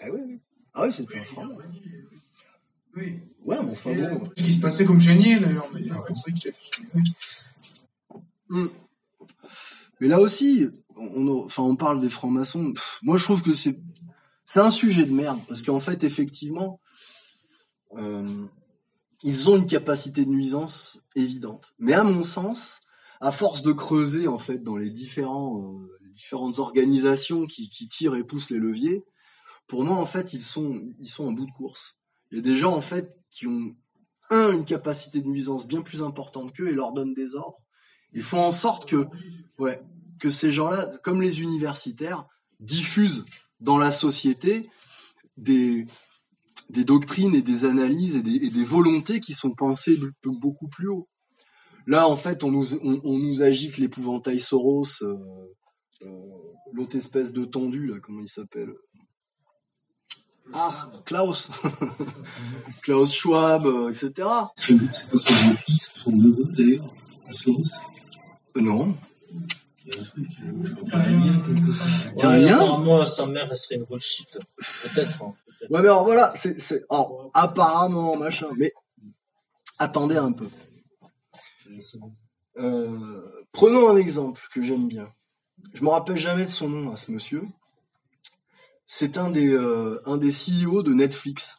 [SPEAKER 1] Ah oui. Ah oui, c'était un franc-mac.
[SPEAKER 2] Oui.
[SPEAKER 1] Ouais, mais enfin bon...
[SPEAKER 2] Ce qui se passait comme Chénier, d'ailleurs.
[SPEAKER 1] Mais là aussi, on parle des francs-maçons. Moi, je trouve que c'est un sujet de merde. Parce qu'en fait, effectivement... ils ont une capacité de nuisance évidente. Mais à mon sens, à force de creuser en fait dans les différentes organisations qui tirent et poussent les leviers, pour moi en fait ils sont en bout de course. Il y a des gens en fait qui ont une capacité de nuisance bien plus importante qu'eux et leur donnent des ordres. Ils font en sorte que ces gens-là, comme les universitaires, diffusent dans la société des doctrines et des analyses et des volontés qui sont pensées beaucoup plus haut. Là, en fait, on nous agite l'épouvantail Soros, l'autre espèce de tondu, là, comment il s'appelle ? Ah, Klaus Klaus Schwab, etc.
[SPEAKER 5] C'est pas son fils, son neveu d'ailleurs, Soros.
[SPEAKER 1] Non.
[SPEAKER 3] Il y a un lien. Apparemment, sa mère, elle serait une Rothschild. Peut-être. Hein.
[SPEAKER 1] Ouais, mais alors voilà, apparemment, machin. Mais attendez un peu. Prenons un exemple que j'aime bien. Je me rappelle jamais de son nom à ce monsieur. C'est un des CEO de Netflix.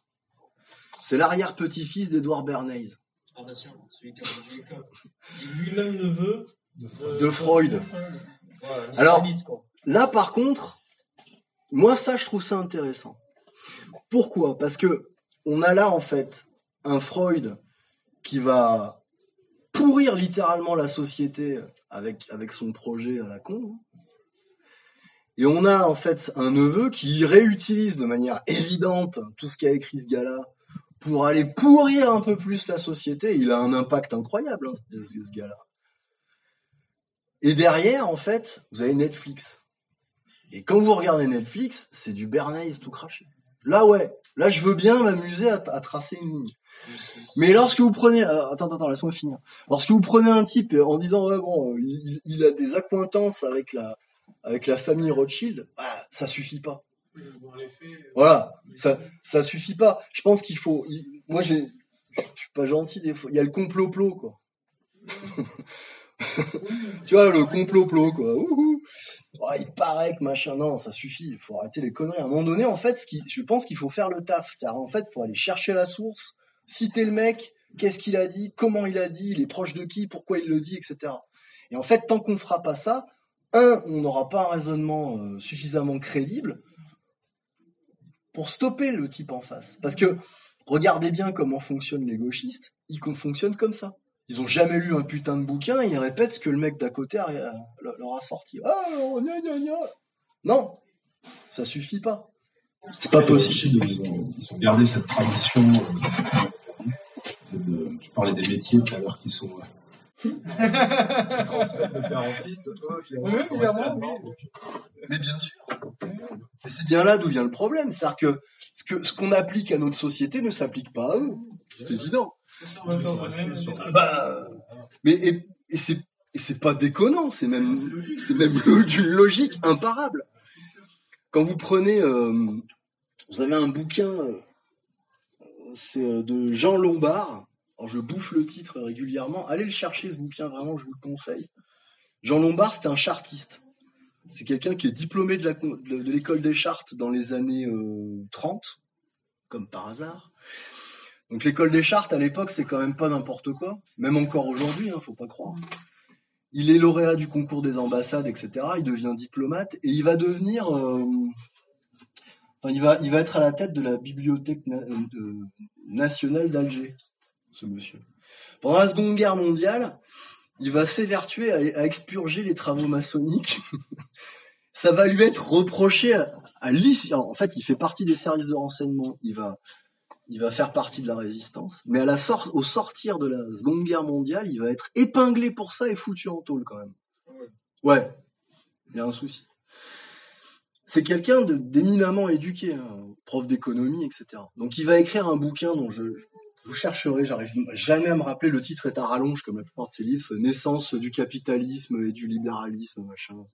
[SPEAKER 1] C'est l'arrière-petit-fils d'Edward Bernays.
[SPEAKER 3] Ah bien sûr, celui qui est lui-même neveu
[SPEAKER 1] de Freud. Alors, là par contre, moi ça je trouve ça intéressant. Pourquoi ? Parce que on a là en fait un Freud qui va pourrir littéralement la société avec son projet à la con. Et on a en fait un neveu qui réutilise de manière évidente tout ce qu'a écrit ce gars-là pour aller pourrir un peu plus la société. Il a un impact incroyable, ce gars-là. Et derrière, en fait, vous avez Netflix. Et quand vous regardez Netflix, c'est du Bernays tout craché. Là, ouais. Là, je veux bien m'amuser à tracer une ligne. Mais lorsque vous prenez, attends, laisse-moi finir. Lorsque vous prenez un type en disant ouais bon, il a des accointances avec la famille Rothschild, ça suffit pas. Voilà, ça suffit pas. Je pense qu'il faut. Moi, je suis pas gentil des fois. Il y a le complot-plot, quoi. Tu vois, le complot-plot, quoi. Il paraît que machin, non, ça suffit. Il faut arrêter les conneries. À un moment donné, en fait, je pense qu'il faut faire le taf. C'est-à-dire, en fait, il faut aller chercher la source, citer le mec, qu'est-ce qu'il a dit, comment il a dit, il est proche de qui, pourquoi il le dit, etc. Et en fait, tant qu'on fera pas ça, on n'aura pas un raisonnement suffisamment crédible pour stopper le type en face. Parce que, regardez bien comment fonctionnent les gauchistes, ils fonctionnent comme ça. Ils ont jamais lu un putain de bouquin et ils répètent ce que le mec d'à côté leur a sorti. Non, ça suffit pas. C'est pas possible.
[SPEAKER 5] Ils ont gardé cette tradition. Tu parlais des métiers tout à l'heure qui sont. Qui se transmettent de père en fils.
[SPEAKER 1] Mais bien sûr. Mais c'est bien là d'où vient le problème. C'est-à-dire que ce qu'on applique à notre société ne s'applique pas à eux. C'est évident. Mais c'est pas déconnant, c'est même d'une logique imparable. Quand vous prenez, vous avez un bouquin, c'est de Jean Lombard. Alors je bouffe le titre régulièrement. Allez le chercher ce bouquin, vraiment, je vous le conseille. Jean Lombard, c'était un chartiste. C'est quelqu'un qui est diplômé de l'école des chartes dans les années 30, comme par hasard. Donc l'école des chartes à l'époque, c'est quand même pas n'importe quoi, même encore aujourd'hui, faut pas croire. Il est lauréat du concours des ambassades, etc. Il devient diplomate et il va devenir, il va être à la tête de la bibliothèque nationale d'Alger, ce monsieur. Pendant la Seconde Guerre mondiale, il va s'évertuer à expurger les travaux maçonniques. Ça va lui être reproché à l'issue. En fait, il fait partie des services de renseignement. Il va faire partie de la résistance, mais au sortir de la Seconde Guerre mondiale, il va être épinglé pour ça et foutu en tôle quand même. Ouais, il y a un souci. C'est quelqu'un d'éminemment éduqué, prof d'économie, etc. Donc il va écrire un bouquin dont vous chercherez, j'arrive jamais à me rappeler, le titre est un rallonge comme la plupart de ses livres, Naissance du capitalisme et du libéralisme, machin.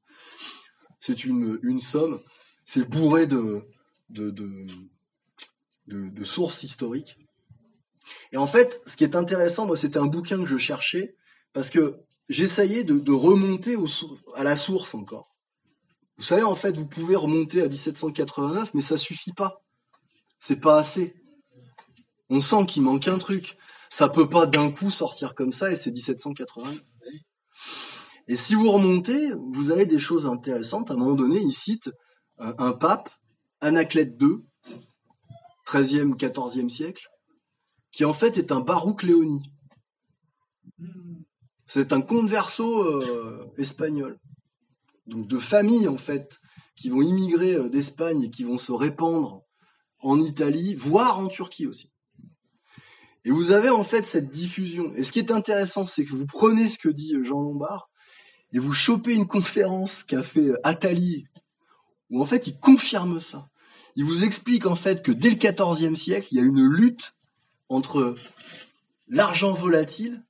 [SPEAKER 1] C'est une somme, c'est bourré de sources historiques. Et en fait, ce qui est intéressant, moi, c'était un bouquin que je cherchais, parce que j'essayais de remonter à la source encore. Vous savez, en fait, vous pouvez remonter à 1789, mais ça suffit pas. C'est pas assez. On sent qu'il manque un truc. Ça peut pas d'un coup sortir comme ça, et c'est 1789. Et si vous remontez, vous avez des choses intéressantes. À un moment donné, il cite un pape, Anaclète II, 13e, 14e siècle, qui en fait est un Baruch Léoni. C'est un converso espagnol. Donc de familles en fait, qui vont immigrer d'Espagne et qui vont se répandre en Italie, voire en Turquie aussi. Et vous avez en fait cette diffusion. Et ce qui est intéressant, c'est que vous prenez ce que dit Jean Lombard et vous chopez une conférence qu'a fait Attali, où en fait il confirme ça. Il vous explique en fait que dès le XIVe siècle, il y a une lutte entre l'argent volatile,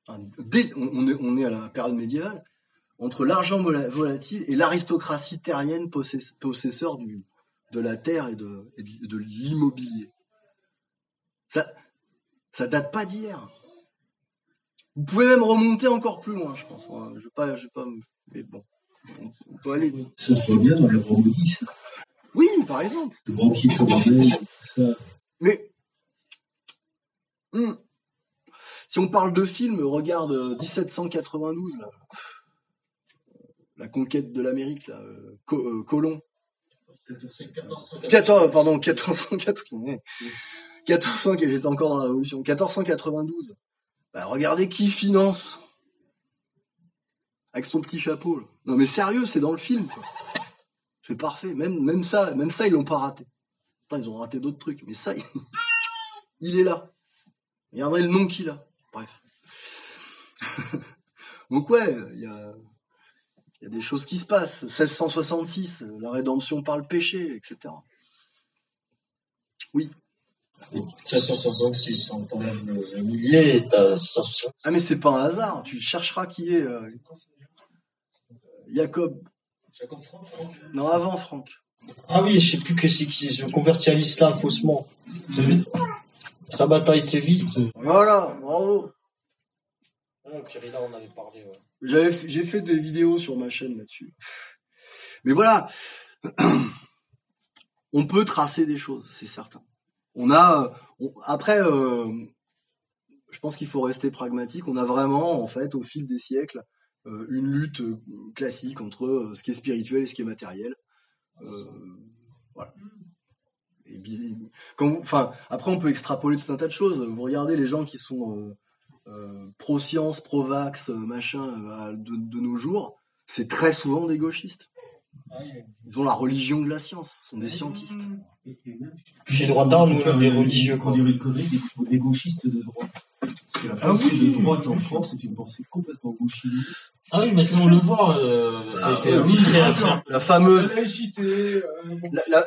[SPEAKER 1] on est à la période médiévale, entre l'argent volatile et l'aristocratie terrienne possesseur de la terre et de l'immobilier. Ça date pas d'hier. Vous pouvez même remonter encore plus loin, je pense. Je vais pas, mais bon, on peut aller.
[SPEAKER 5] Ça se voit bien dans les romans, ça.
[SPEAKER 1] Oui, par exemple.
[SPEAKER 5] Le banquier Fabien, ça.
[SPEAKER 1] Mais si on parle de film, regarde 1792, là. La conquête de l'Amérique, là, Colomb. 1400, j'étais encore dans la Révolution. 1492. Bah, regardez qui finance. Avec son petit chapeau, là. Non mais sérieux, c'est dans le film, quoi. C'est parfait. Même ça, ils l'ont pas raté. Enfin, ils ont raté d'autres trucs, mais ça, il est là. Regardez le nom qu'il a. Bref. Donc ouais, il y a des choses qui se passent. 1666, la rédemption par le péché, etc. Oui.
[SPEAKER 3] 566, on t'enlève le millier et t'as 566.
[SPEAKER 1] Ah, mais c'est pas un hasard. Tu chercheras qui est Jacob.
[SPEAKER 3] Jacob Franck.
[SPEAKER 1] Non, avant Franck.
[SPEAKER 3] Ah oui, je sais plus que c'est qui se convertit à l'islam faussement. C'est vite. Sa bataille, c'est vite.
[SPEAKER 1] Voilà, bravo.
[SPEAKER 3] Ah, puis là, on avait parlé, ouais.
[SPEAKER 1] J'ai fait des vidéos sur ma chaîne là-dessus. Mais voilà. On peut tracer des choses, c'est certain. Après, je pense qu'il faut rester pragmatique. On a vraiment, en fait, au fil des siècles, une lutte classique entre ce qui est spirituel et ce qui est matériel. Voilà. Après, on peut extrapoler tout un tas de choses. Vous regardez les gens qui sont pro-science, pro-vax, machin, de nos jours, c'est très souvent des gauchistes. Ils ont la religion de la science, ce sont des scientistes.
[SPEAKER 3] Chez droitard, nous, des religieux,
[SPEAKER 5] On dirait des gauchistes de droite. Parce que la pensée de droite en France est une pensée complètement gauchiste.
[SPEAKER 3] Ah oui, mais ça, on le voit.
[SPEAKER 1] La fameuse,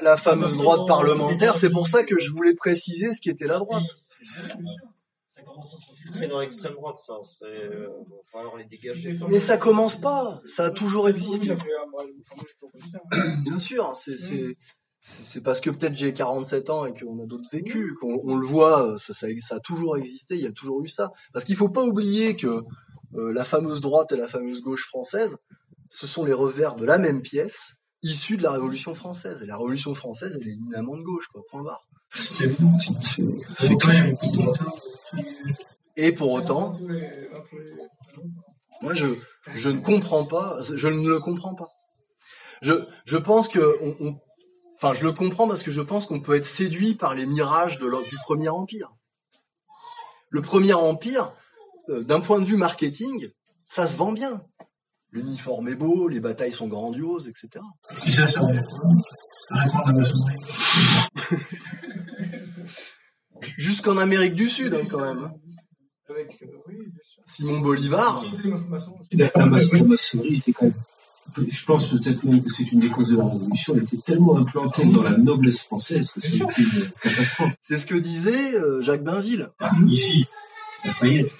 [SPEAKER 1] la fameuse droite parlementaire, c'est pour ça que je voulais préciser ce qu'était la droite.
[SPEAKER 3] Ça commence à s'infiltrer dans l'extrême droite, ça. Il va falloir les dégager.
[SPEAKER 1] Mais ça commence pas, ça a toujours existé. Bien sûr, c'est parce que peut-être j'ai 47 ans et qu'on a d'autres vécus, qu'on le voit, ça a toujours existé, il y a toujours eu ça. Parce qu'il faut pas oublier que la fameuse droite et la fameuse gauche française, ce sont les revers de la même pièce, issus de la Révolution française. Et la Révolution française, elle est éminemment de gauche, quoi, point barre. C'est clair. Et pour autant, moi je ne comprends pas, je ne le comprends pas. Je pense que je le comprends parce que je pense qu'on peut être séduit par les mirages du Premier Empire. Le Premier Empire, d'un point de vue marketing, ça se vend bien. L'uniforme est beau, les batailles sont grandioses, etc.
[SPEAKER 5] Et ça sert à répondre à la maçonnerie.
[SPEAKER 1] Jusqu'en Amérique du Sud, hein, quand même. Simon Bolivar.
[SPEAKER 5] La maçonnerie était quand même. Je pense peut-être même que c'est une des causes de la Révolution. Elle était tellement implantée dans la noblesse française que c'était une catastrophe.
[SPEAKER 1] C'est ce que disait Jacques Bainville.
[SPEAKER 5] Ici, Lafayette.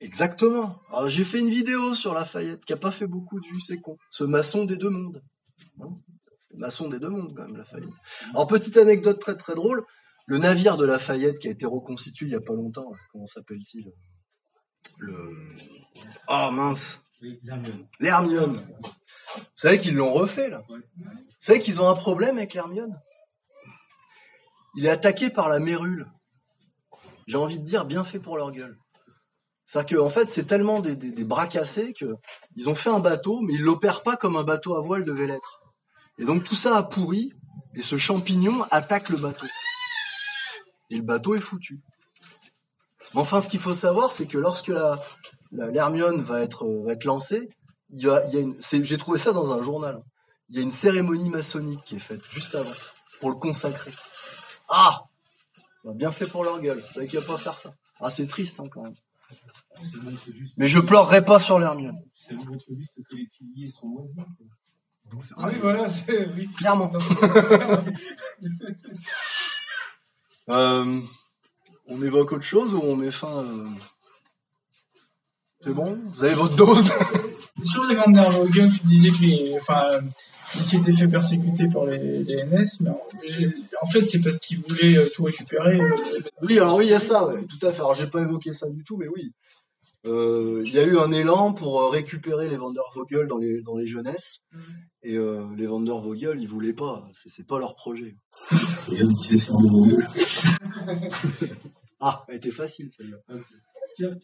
[SPEAKER 1] Exactement. Alors, j'ai fait une vidéo sur Lafayette qui a pas fait beaucoup de vues, c'est con. Ce maçon des deux mondes. Hein, maçon des deux mondes, quand même, Lafayette. Alors, petite anecdote très très drôle. Le navire de Lafayette qui a été reconstitué il y a pas longtemps, comment s'appelle-t-il ? Oh mince. L'Hermione. Vous savez qu'ils l'ont refait, là. Vous savez qu'ils ont un problème avec l'Hermione ? Il est attaqué par la mérule. J'ai envie de dire, bien fait pour leur gueule. C'est-à-dire qu'en fait, c'est tellement des bras cassés qu'ils ont fait un bateau, mais ils l'opèrent pas comme un bateau à voile devait l'être. Et donc tout ça a pourri, et ce champignon attaque le bateau. Et le bateau est foutu. Enfin, ce qu'il faut savoir, c'est que lorsque l'Hermione va être lancée, j'ai trouvé ça dans un journal. Il y a une cérémonie maçonnique qui est faite juste avant, pour le consacrer. Ah, bien fait pour leur gueule. Vous savez qu'il n'y a pas à faire ça. Ah, c'est triste, hein, quand même. Mais je pleurerai pas sur l'Hermione.
[SPEAKER 5] Ça vous montre juste que les piliers sont moisis.
[SPEAKER 2] Ah oui, voilà, oui.
[SPEAKER 1] Clairement. On évoque autre chose ou on met fin C'est bon ? Vous avez votre dose ?
[SPEAKER 2] Sur les Van der Vogel, tu disais qu'ils s'étaient fait persécuter par les NS, mais en fait, c'est parce qu'ils voulaient tout récupérer.
[SPEAKER 1] Oui, alors oui, il y a ça, ouais, tout à fait. Alors, j'ai pas évoqué ça du tout, mais oui. Il y a eu un élan pour récupérer les Van der Vogel dans les jeunesses. Et les Van der Vogel, ils voulaient pas. C'est pas leur projet. Ah, elle était facile, celle-là.
[SPEAKER 5] Tiens,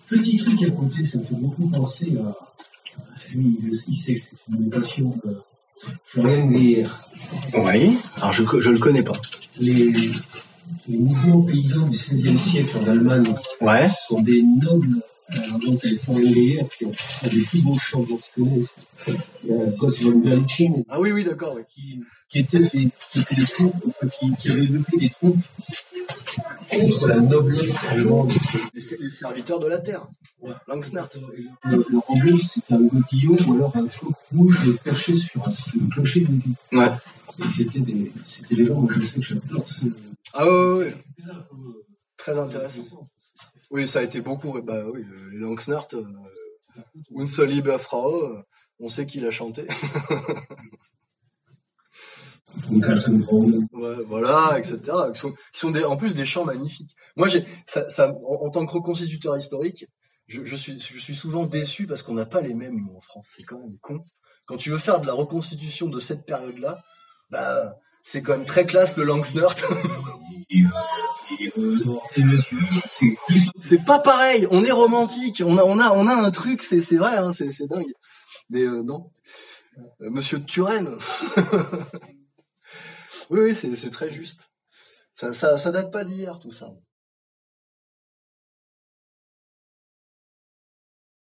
[SPEAKER 5] petit truc à côté, ça me fait beaucoup penser à... Lui, il sait que c'est une innovation de Florian Geer.
[SPEAKER 1] Oui, alors je le connais pas.
[SPEAKER 5] Les mouvements paysans du XVIe siècle en Allemagne sont des nobles, donc avec Florian Geer, qui ont des plus beaux chants qu'on se connaît. Il y a Gotts von Berliching.
[SPEAKER 1] Ah oui, d'accord, oui.
[SPEAKER 5] Qui étaient des troupes, enfin, qui avaient levé des troupes contre la noblesse allemande.
[SPEAKER 1] Les serviteurs de la terre. Langsnart.
[SPEAKER 5] Le emblème, c'était un godillon ou alors un coq rouge perché sur le clocher d'une ville.
[SPEAKER 1] Ouais.
[SPEAKER 5] Et c'était des gens, je sais que j'adore
[SPEAKER 1] Ah ouais. Très intéressant. Oui, ça a été beaucoup. Bah oui, les Langsnert, Unsere liebe Frau, on sait qui l'a chanté. Ouais, voilà, etc. Qui sont en plus des chants magnifiques. Moi, en tant que reconstituteur historique, je suis souvent déçu parce qu'on n'a pas les mêmes mots en France. C'est quand même con. Quand tu veux faire de la reconstitution de cette période-là, bah, c'est quand même très classe le Langsnert. C'est pas pareil. On est romantique. On a un truc. C'est vrai. Hein, c'est dingue. Mais non. Monsieur de Turenne. Oui, c'est très juste. Ça date pas d'hier, tout ça.